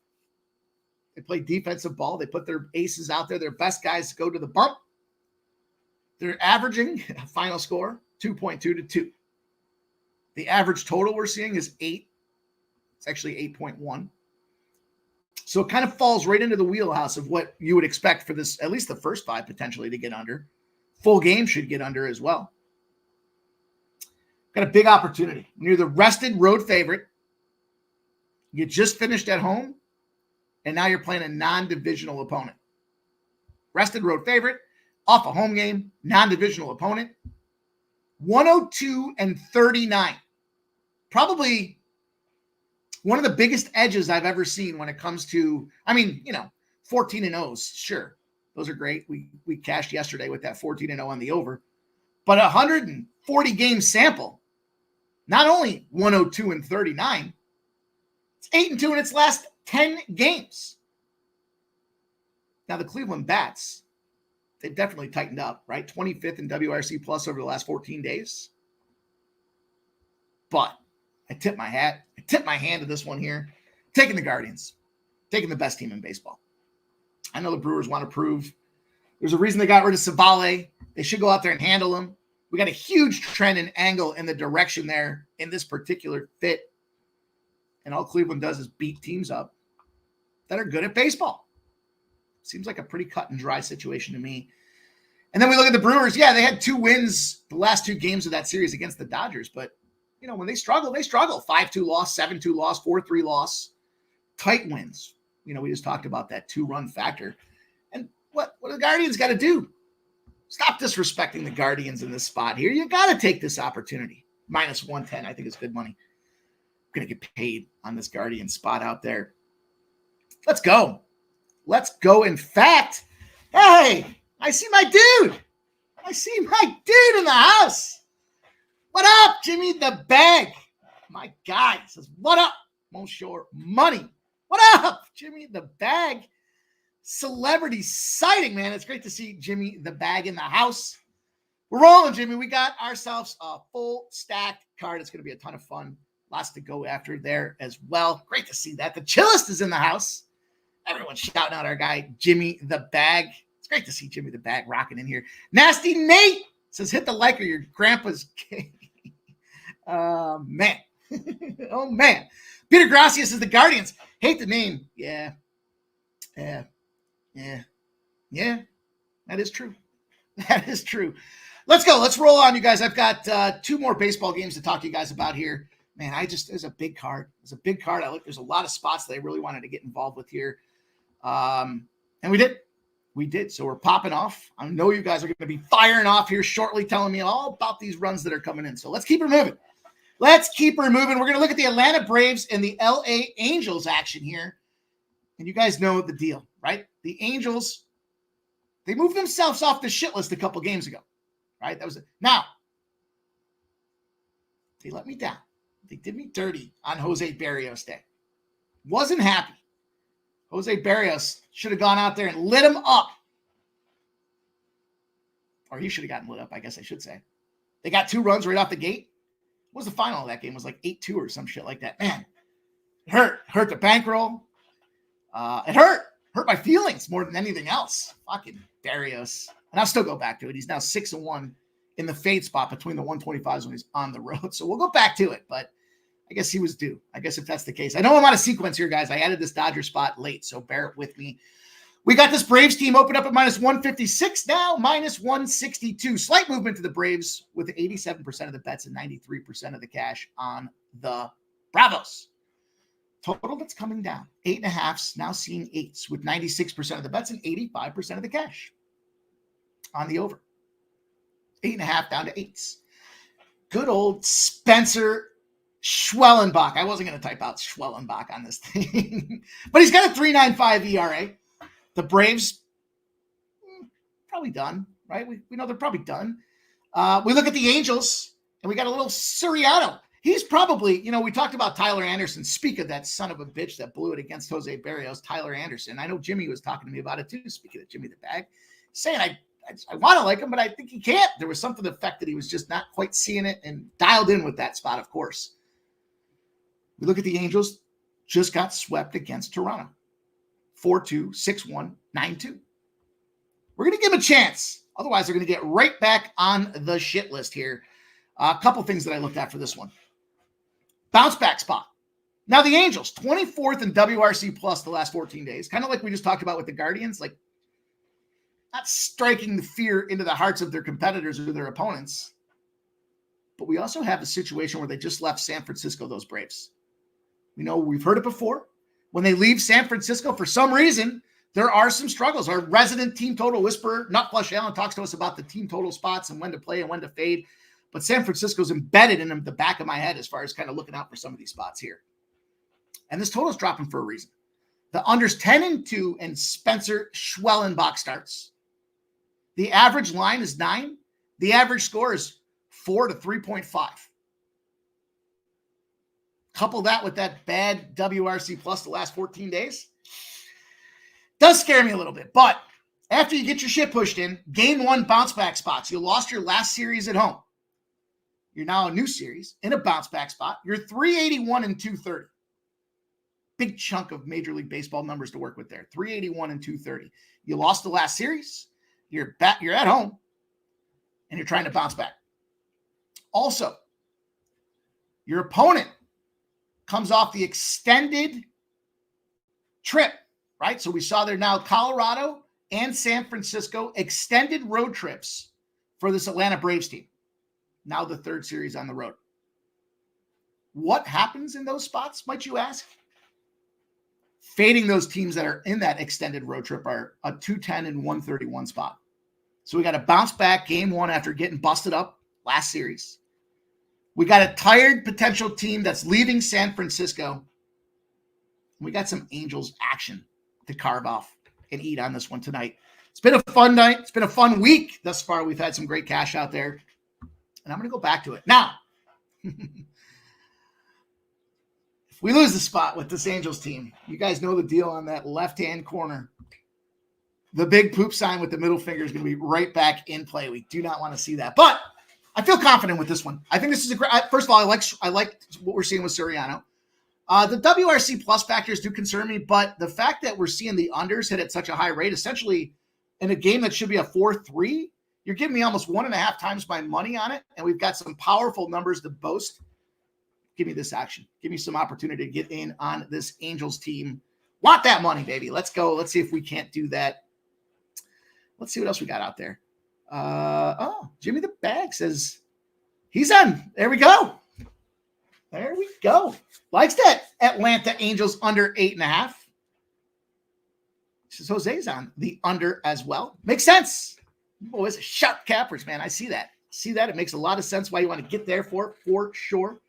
They play defensive ball. They put their aces out there. Their best guys go to the bump. They're averaging a final score, 2.2 to 2. The average total we're seeing is 8. It's actually 8.1. So it kind of falls right into the wheelhouse of what you would expect for this, at least the first 5 potentially to get under. Full game should get under as well. Got a big opportunity. You're the rested road favorite. You just finished at home. And now you're playing a non-divisional opponent. Rested road favorite, off a home game, non-divisional opponent. 102-39. Probably one of the biggest edges I've ever seen when it comes to, 14-0s, sure. Those are great. We cashed yesterday with that 14-0 on the over. But 140 game sample, not only 102-39, it's 8-2 in its last 10 games. Now, the Cleveland Bats, they've definitely tightened up, right? 25th in WRC plus over the last 14 days. But I tip my hand to this one here. Taking the Guardians, taking the best team in baseball. I know the Brewers want to prove there's a reason they got rid of Savale. They should go out there and handle him. We got a huge trend and angle in the direction there in this particular fit. And all Cleveland does is beat teams up that are good at baseball. Seems like a pretty cut and dry situation to me. And then we look at the Brewers. Yeah, they had 2 wins the last 2 games of that series against the Dodgers. But, when they struggle, they struggle. 5-2 loss, 7-2 loss, 4-3 loss. Tight wins. We just talked about that 2-run factor. And what do the Guardians got to do? Stop disrespecting the Guardians in this spot here. You got to take this opportunity. Minus 110, I think is good money. Going to get paid on this Guardian spot out there. Let's go. Let's go. In fact, hey, I see my dude. I see my dude in the house. What up, Jimmy the Bag? My guy says, what up, Monsieur Money? What up, Jimmy the Bag? Celebrity sighting, man. It's great to see Jimmy the Bag in the house. We're rolling, Jimmy. We got ourselves a full stacked card. It's going to be a ton of fun. Lots to go after there as well. Great to see that. The Chillest is in the house. Everyone's shouting out our guy, Jimmy the Bag. It's great to see Jimmy the Bag rocking in here. Nasty Nate says, hit the like or your grandpa's gay. Man. Oh, man. Peter Gracia says, the Guardians. Hate the name. Yeah. That is true. That is true. Let's go. Let's roll on, you guys. I've got 2 more baseball games to talk to you guys about here. Man, there's a big card. There's a big card. There's a lot of spots that I really wanted to get involved with here. And we did. We did. So we're popping off. I know you guys are going to be firing off here shortly, telling me all about these runs that are coming in. So let's keep her moving. We're going to look at the Atlanta Braves and the LA Angels action here. And you guys know the deal, right? The Angels, they moved themselves off the shit list a couple games ago, right? That was it. Now, they let me down. They did me dirty on Jose Barrios Day. Wasn't happy. Jose Barrios should have gone out there and lit him up. Or he should have gotten lit up, I guess I should say. They got 2 runs right off the gate. What was the final of that game? It was like 8-2 or some shit like that. Man, it hurt. Hurt the bankroll. It hurt my feelings more than anything else. Fucking Barrios. And I'll still go back to it. He's now 6-1 in the fade spot between the 125s when he's on the road. So we'll go back to it, but I guess he was due. I guess if that's the case. I know I'm out of sequence here, guys. I added this Dodger spot late, so bear it with me. We got this Braves team open up at -156, now -162. Slight movement to the Braves with 87% of the bets and 93% of the cash on the Bravos. Total that's coming down. 8.5s, now seeing 8s with 96% of the bets and 85% of the cash on the over. 8.5 down to 8s. Good old Spencer Schwellenbach. I wasn't going to type out Schwellenbach on this thing, but he's got a 3.95 ERA. The Braves, probably done, right? We know they're probably done. We look at the Angels, and we got a little Siriano. He's probably, we talked about Tyler Anderson. Speak of that son of a bitch that blew it against Jose Barrios, Tyler Anderson. I know Jimmy was talking to me about it too, speaking of Jimmy the Bag, saying I want to like him, but I think he can't. There was something to the effect that he was just not quite seeing it and dialed in with that spot, of course. We look at the Angels, just got swept against Toronto. 4-2, 6-1, 9-2. We're going to give them a chance. Otherwise, they're going to get right back on the shit list here. A couple things that I looked at for this one. Bounce back spot. Now, the Angels, 24th in WRC plus the last 14 days. Kind of like we just talked about with the Guardians, like not striking the fear into the hearts of their competitors or their opponents. But we also have a situation where they just left San Francisco, those Braves. We've heard it before. When they leave San Francisco, for some reason, there are some struggles. Our resident team total whisperer, Nutflush Allen, talks to us about the team total spots and when to play and when to fade. But San Francisco's embedded in the back of my head as far as kind of looking out for some of these spots here. And this total is dropping for a reason. The unders 10-2 and Spencer Schwellenbach starts. The average line is 9. The average score is 4 to 3.5. Couple that with that bad WRC plus the last 14 days. Does scare me a little bit. But after you get your shit pushed in, game 1 bounce back spots. You lost your last series at home. You're now a new series in a bounce back spot. You're 381 and 230. Big chunk of Major League Baseball numbers to work with there. 381 and 230. You lost the last series. You're back. You're at home, and you're trying to bounce back. Also, your opponent comes off the extended trip, right? So we saw there now Colorado and San Francisco extended road trips for this Atlanta Braves team. Now the 3rd series on the road. What happens in those spots, might you ask? Fading those teams that are in that extended road trip are a 210 and 131 spot. So we got to bounce back game 1 after getting busted up last series. We got a tired potential team that's leaving San Francisco. We got some Angels action to carve off and eat on this one tonight. It's been a fun night. It's been a fun week thus far. We've had some great cash out there, and I'm going to go back to it. Now, if we lose the spot with this Angels team, you guys know the deal on that left-hand corner. The big poop sign with the middle finger is going to be right back in play. We do not want to see that. But I feel confident with this one. I think this is a great – first of all, I like what we're seeing with Soriano. The WRC plus factors do concern me, but the fact that we're seeing the unders hit at such a high rate, essentially in a game that should be a 4-3, you're giving me almost 1.5 times my money on it, and we've got some powerful numbers to boast. Give me this action. Give me some opportunity to get in on this Angels team. Want that money, baby. Let's go. Let's see if we can't do that. Let's see what else we got out there. Jimmy the Bag says he's on. There we go. There we go. Likes that Atlanta Angels under 8.5. Says Jose's on the under as well. Makes sense. Boys, sharp cappers, man. I see that. It makes a lot of sense why you want to get there for sure.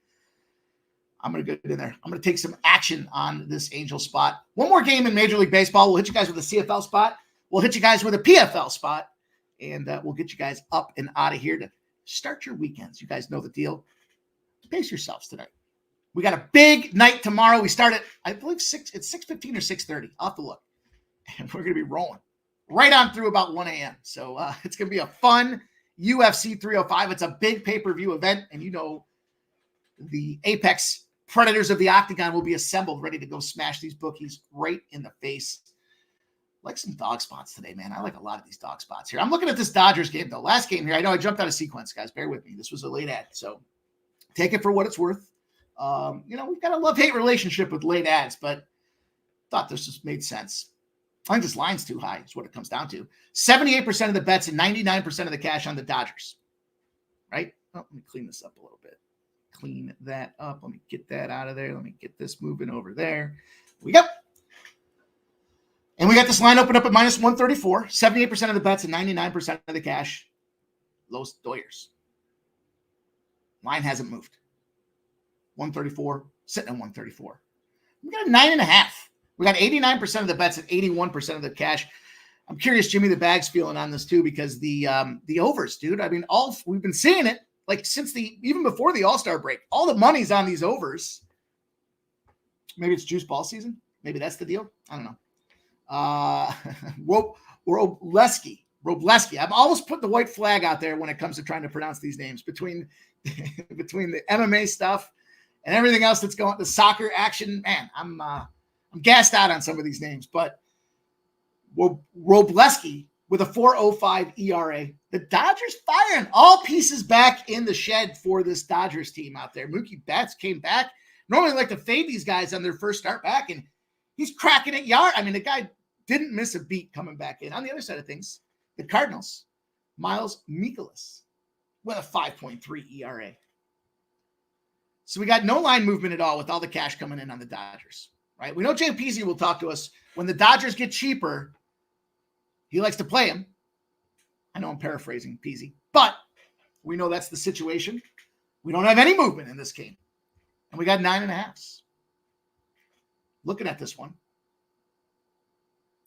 I'm going to get in there. I'm going to take some action on this Angel spot. One more game in Major League Baseball. We'll hit you guys with a CFL spot. We'll hit you guys with a PFL spot. And we'll get you guys up and out of here to start your weekends. You guys know the deal. Pace yourselves tonight. We got a big night tomorrow. We start at, I believe, 6:15 or 6:30. I'll have to look. And we're going to be rolling right on through about 1 a.m. So it's going to be a fun UFC 305. It's a big pay-per-view event. And you know the Apex Predators of the Octagon will be assembled, ready to go smash these bookies right in the face. Like some dog spots today, man. I like a lot of these dog spots here. I'm looking at this Dodgers game, though. Last game here, I know I jumped out of sequence, guys. Bear with me. This was a late ad, so take it for what it's worth. We've got a love-hate relationship with late ads, but thought this just made sense. I think this line's too high is what it comes down to. 78% of the bets and 99% of the cash on the Dodgers, right? Oh, let me clean this up a little bit. Clean that up. Let me get that out of there. Let me get this moving over there. We go. And we got this line open up at minus 134, 78% of the bets and 99% of the cash. Los Doyers. Line hasn't moved. 134, sitting at 134. We got a 9.5. We got 89% of the bets and 81% of the cash. I'm curious, Jimmy the Bag's feeling on this too, because the overs, dude. I mean, we've been seeing it like since even before the All-Star break. All the money's on these overs. Maybe it's juice ball season. Maybe that's the deal. I don't know. Robleski. I'm always putting the white flag out there when it comes to trying to pronounce these names between the MMA stuff and everything else that's going, the soccer action. Man, I'm gassed out on some of these names, but Robleski with a 4.05 ERA. The Dodgers firing all pieces back in the shed for this Dodgers team out there. Mookie Betts came back. Normally like to fade these guys on their first start back, and he's cracking it yard. I mean, the guy didn't miss a beat coming back in. On the other side of things, the Cardinals, Miles Mikolas with a 5.3 ERA. So we got no line movement at all with all the cash coming in on the Dodgers, right? We know Jay Peasy will talk to us when the Dodgers get cheaper. He likes to play him. I know I'm paraphrasing Peasy, but we know that's the situation. We don't have any movement in this game. And we got 9.5. Looking at this one,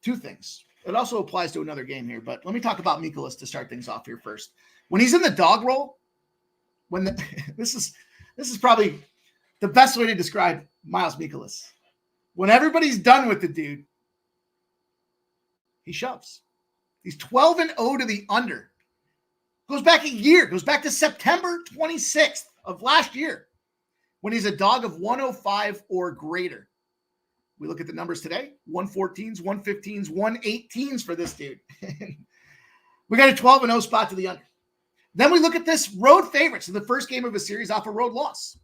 two things. It also applies to another game here, but let me talk about Mikolas to start things off here first. When he's in the dog roll, this is probably the best way to describe Miles Mikolas. When everybody's done with the dude, he shoves. He's 12-0 to the under. Goes back a year. Goes back to September 26th of last year when he's a dog of 105 or greater. We look at the numbers today, 114s, 115s, 118s for this dude. We got a 12-0 spot to the under. Then we look at this road favorites in the first game of a series off a road loss.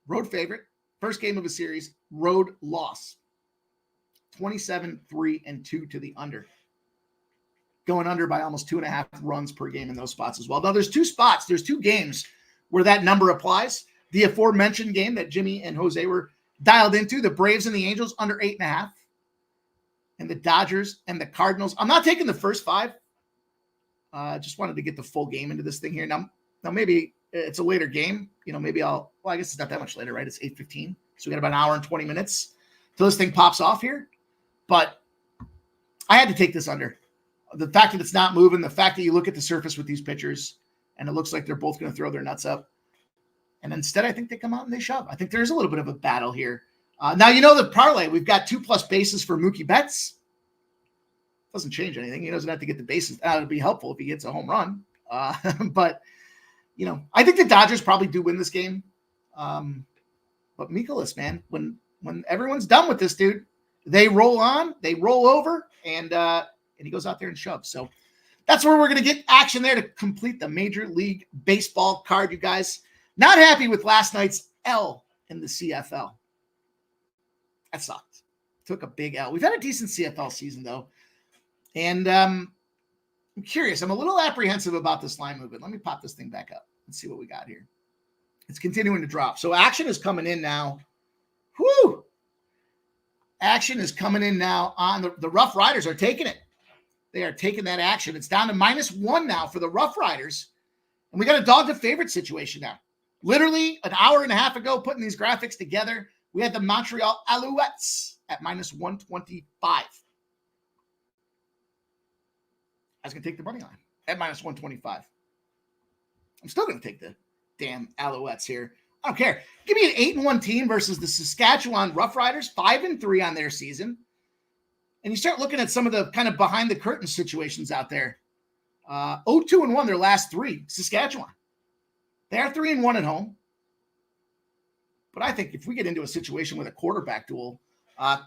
Road favorite, first game of a series, road loss. 27-3-2 to the under. Going under by almost 2.5 runs per game in those spots as well. Now, there's two games where that number applies. The aforementioned game that Jimmy and Jose were dialed into, the Braves and the Angels under 8.5, and the Dodgers and the Cardinals. I'm not taking the first 5. Just wanted to get the full game into this thing here. Now maybe it's a later game. Maybe I guess it's not that much later, right? It's 8:15. So we got about an hour and 20 minutes till this thing pops off here. But I had to take this under. The fact that it's not moving, the fact that you look at the surface with these pitchers and it looks like they're both going to throw their nuts up. And instead, I think they come out and they shove. I think there's a little bit of a battle here. Now, the parlay, we've got 2+ bases for Mookie Betts. Doesn't change anything. He doesn't have to get the bases. It would be helpful if he gets a home run. But, I think the Dodgers probably do win this game. But Mikolas, man, when everyone's done with this dude, they roll on, they roll over, and he goes out there and shoves. So that's where we're going to get action there to complete the Major League Baseball card, you guys. Not happy with last night's L in the CFL. That sucked. Took a big L. We've had a decent CFL season, though. And I'm curious. I'm a little apprehensive about this line movement. Let me pop this thing back up. Let's see what we got here. It's continuing to drop. So action is coming in now. Whoo! Action is coming in now on the Rough Riders are taking it. They are taking that action. It's down to -1 now for the Rough Riders. And we got a dog to favorite situation now. Literally an hour and a half ago, putting these graphics together, we had the Montreal Alouettes at -125. I was going to take the money line at -125. I'm still going to take the damn Alouettes here. I don't care. Give me an 8-1 team versus the Saskatchewan Rough Riders, 5-3 on their season. And you start looking at some of the kind of behind the curtain situations out there. 0-2-1 their last 3, Saskatchewan. They're 3-1 at home. But I think if we get into a situation with a quarterback duel,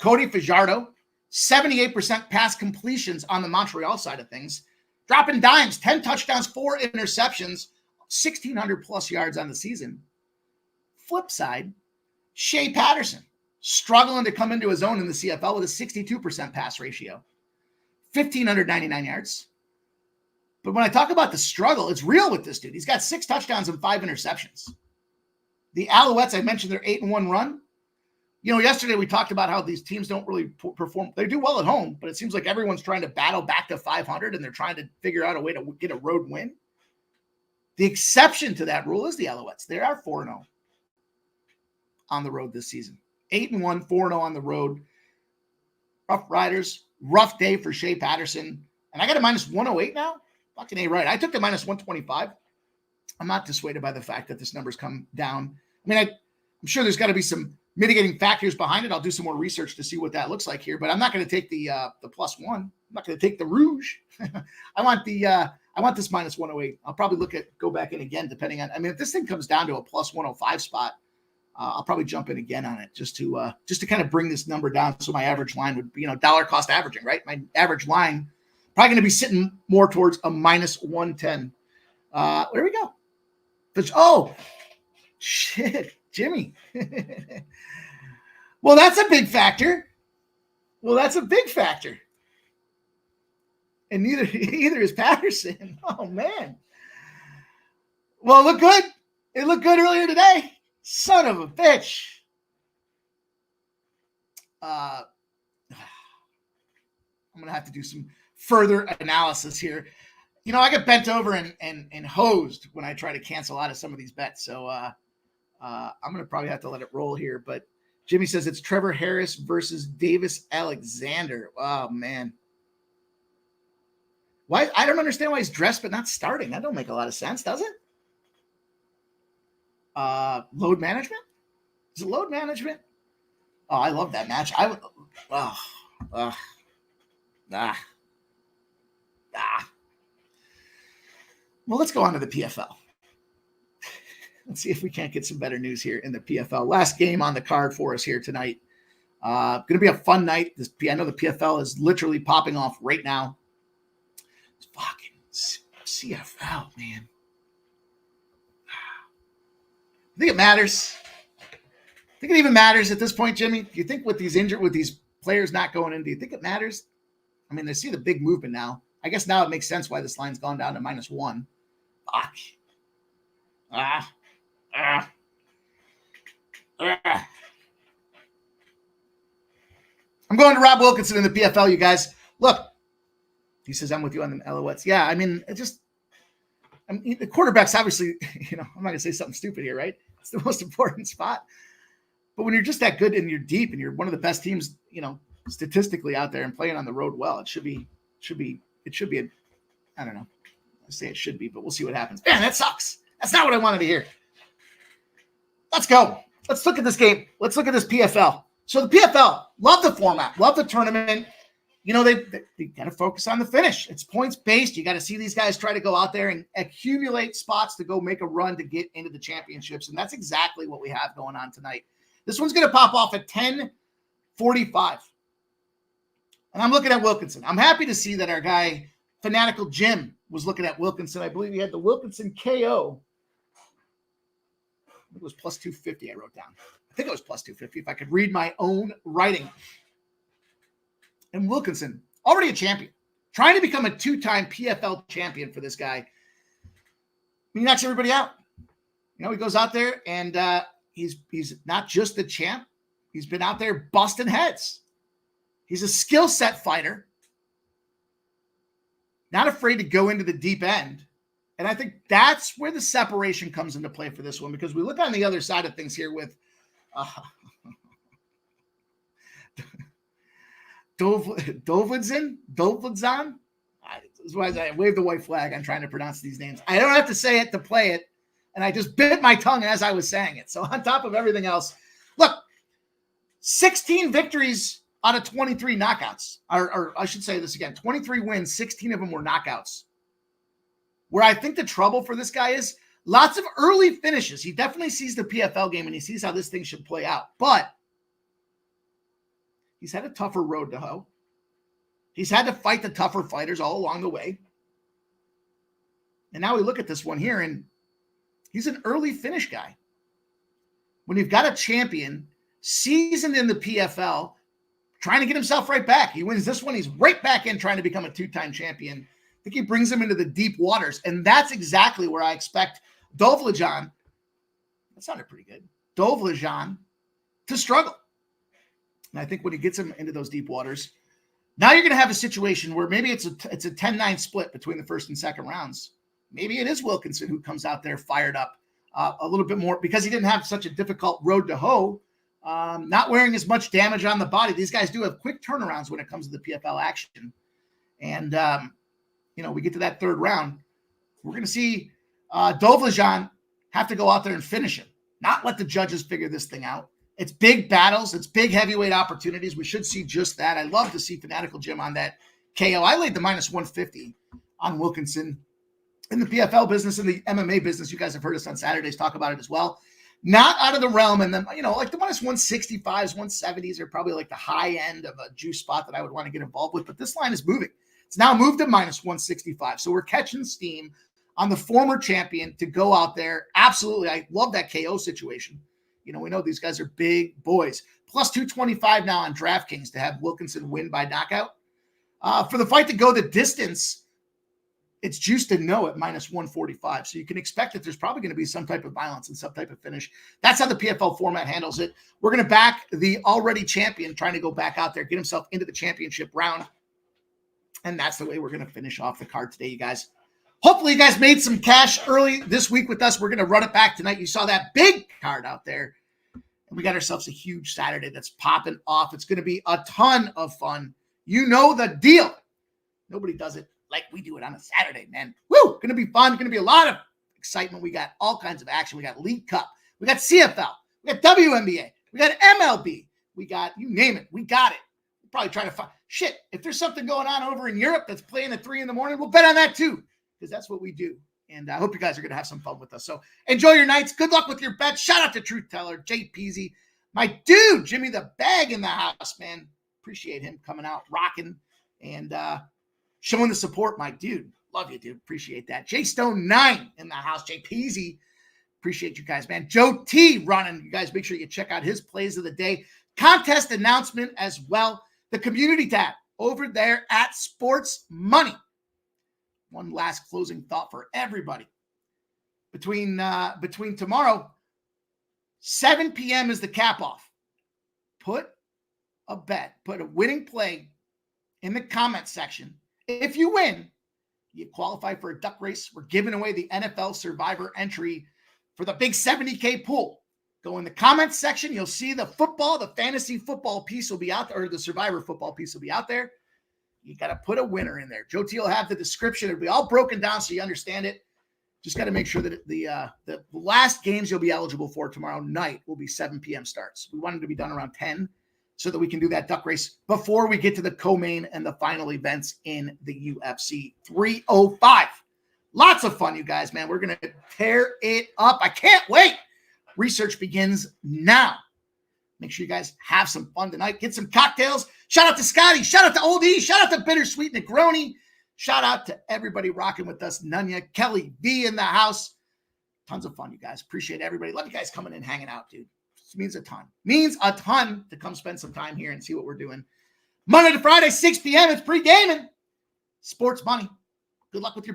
Cody Fajardo, 78% pass completions on the Montreal side of things, dropping dimes, 10 touchdowns, 4 interceptions, 1,600 plus yards on the season. Flip side, Shea Patterson, struggling to come into his own in the CFL with a 62% pass ratio, 1,599 yards. But when I talk about the struggle, it's real with this dude. He's got 6 touchdowns and 5 interceptions. The Alouettes, I mentioned their 8-1 run. Yesterday we talked about how these teams don't really perform. They do well at home, but it seems like everyone's trying to battle back to 500 and they're trying to figure out a way to get a road win. The exception to that rule is the Alouettes. They are 4-0 on the road this season. 8-1, 4-0 on the road. Rough Riders, rough day for Shea Patterson. And I got a -108 now. Fucking A right. I took the -125. I'm not dissuaded by the fact that this number's come down. I mean, I'm sure there's got to be some mitigating factors behind it. I'll do some more research to see what that looks like here, but I'm not going to take the +1. I'm not going to take the Rouge. I want this -108. I'll probably go back in again, depending on, if this thing comes down to a +105 spot, I'll probably jump in again on it just to kind of bring this number down. So my average line would be, dollar cost averaging, right? My average line probably going to be sitting more towards a -110. There we go. Oh, shit, Jimmy. Well, that's a big factor. And either is Patterson. Oh, man. Well, it looked good. It looked good earlier today. Son of a bitch. I'm going to have to do some further analysis here. I get bent over and hosed when I try to cancel out of some of these bets. So I'm going to probably have to let it roll here. But Jimmy says it's Trevor Harris versus Davis Alexander. Oh, man. Why? I don't understand why he's dressed but not starting. That don't make a lot of sense, does it? Load management? Is it load management? Oh, I love that match. Well, let's go on to the PFL. Let's see if we can't get some better news here in the PFL. Last game on the card for us here tonight. Going to be a fun night. I know the PFL is literally popping off right now. It's fucking CFL, man. I think it matters. I think it even matters at this point, Jimmy. Do you think with these players not going in, do you think it matters? I see the big movement now. I guess now it makes sense why this line's gone down to -1. Fuck. I'm going to Rob Wilkinson in the PFL, you guys. Look, he says, I'm with you on the Alouettes. Yeah, the quarterback's obviously, I'm not going to say something stupid here, right? It's the most important spot. But when you're just that good and you're deep and you're one of the best teams, statistically out there and playing on the road well, it should be I don't know. I say it should be, but we'll see what happens. Man, that sucks. That's not what I wanted to hear. Let's go. Let's look at this game. Let's look at this PFL. So the PFL, love the format, love the tournament. They got to focus on the finish. It's points based. You got to see these guys try to go out there and accumulate spots to go make a run to get into the championships. And that's exactly what we have going on tonight. This one's going to pop off at 10:45. And I'm looking at Wilkinson. I'm happy to see that our guy, Fanatical Jim, was looking at Wilkinson. I believe he had the Wilkinson KO. It was plus 250 I wrote down. I think it was plus 250 if I could read my own writing. And Wilkinson, already a champion, trying to become a 2-time PFL champion for this guy. He knocks everybody out. He goes out there and he's not just the champ. He's been out there busting heads. He's a skill set fighter. Not afraid to go into the deep end. And I think that's where the separation comes into play for this one, because we look on the other side of things here with Dovlidzin. This is why I wave the white flag. I'm trying to pronounce these names. I don't have to say it to play it, and I just bit my tongue as I was saying it. So on top of everything else, look, 16 victories out of 23 knockouts. Or I should say this again, 23 wins, 16 of them were knockouts. Where I think the trouble for this guy is lots of early finishes. He definitely sees the PFL game and he sees how this thing should play out. But he's had a tougher road to hoe. He's had to fight the tougher fighters all along the way. And now we look at this one here, and he's an early finish guy. When you've got a champion seasoned in the PFL, trying to get himself right back. He wins this one. He's right back in trying to become a 2-time champion. I think he brings him into the deep waters. And that's exactly where I expect Dovlidzin, that sounded pretty good, Dovlidzin to struggle. And I think when he gets him into those deep waters, now you're going to have a situation where maybe it's a 10-9 split between the first and second rounds. Maybe it is Wilkinson who comes out there fired up a little bit more because he didn't have such a difficult road to hoe. Not wearing as much damage on the body. These guys do have quick turnarounds when it comes to the PFL action. And, we get to that third round. We're going to see Dovlidzin have to go out there and finish him, not let the judges figure this thing out. It's big battles. It's big heavyweight opportunities. We should see just that. I love to see Fanatical Jim on that KO. I laid the minus 150 on Wilkinson. In the PFL business, in the MMA business, you guys have heard us on Saturdays talk about it as well. Not out of the realm. And then, like the minus 165s, 170s are probably like the high end of a juice spot that I would want to get involved with. But this line is moving. It's now moved to minus 165. So we're catching steam on the former champion to go out there. Absolutely. I love that KO situation. We know these guys are big boys. Plus 225 now on DraftKings to have Wilkinson win by knockout. For the fight to go the distance, it's juiced to no at minus 145. So you can expect that there's probably going to be some type of violence and some type of finish. That's how the PFL format handles it. We're going to back the already champion trying to go back out there, get himself into the championship round. And that's the way we're going to finish off the card today, you guys. Hopefully you guys made some cash early this week with us. We're going to run it back tonight. You saw that big card out there. And we got ourselves a huge Saturday that's popping off. It's going to be a ton of fun. You know the deal. Nobody does it like we do it on a Saturday, man. Woo! Going to be fun. Going to be a lot of excitement. We got all kinds of action. We got League Cup. We got CFL. We got WNBA. We got MLB. We got, you name it. We got it. We're probably trying to find, shit, if there's something going on over in Europe that's playing at 3 a.m, we'll bet on that too, because that's what we do. And I hope you guys are going to have some fun with us. So enjoy your nights. Good luck with your bets. Shout out to Truth Teller, Jay Peasy, my dude, Jimmy the Bag in the house, man. Appreciate him coming out, rocking, and showing the support, my dude. Love you, dude. Appreciate that. Jay Stone 9 in the house. Jay Peasy. Appreciate you guys, man. Joe T running. You guys make sure you check out his plays of the day. Contest announcement as well. The community tab over there at Sports Money. One last closing thought for everybody. Between tomorrow, 7 p.m. is the cap off. Put a bet, put a winning play in the comment section. If you win, you qualify for a duck race. We're giving away the NFL Survivor entry for the big 70K pool. Go in the comments section. You'll see the fantasy football piece will be out there, or the Survivor football piece will be out there. You got to put a winner in there. Joe T will have the description. It'll be all broken down so you understand it. Just got to make sure that the last games you'll be eligible for tomorrow night will be 7 p.m. starts. We want them to be done around 10 so that we can do that duck race before we get to the co-main and the final events in the UFC 305. Lots of fun, you guys, man. We're going to tear it up. I can't wait. Research begins now. Make sure you guys have some fun tonight. Get some cocktails. Shout out to Scotty. Shout out to Old E. Shout out to Bittersweet Negroni. Shout out to everybody rocking with us. Nunya, Kelly V in the house. Tons of fun, you guys. Appreciate everybody. Love you guys coming in, hanging out, dude. This means a ton. Means a ton to come spend some time here and see what we're doing. Monday to Friday, 6 p.m. It's pre-gaming. Sports money. Good luck with your bet.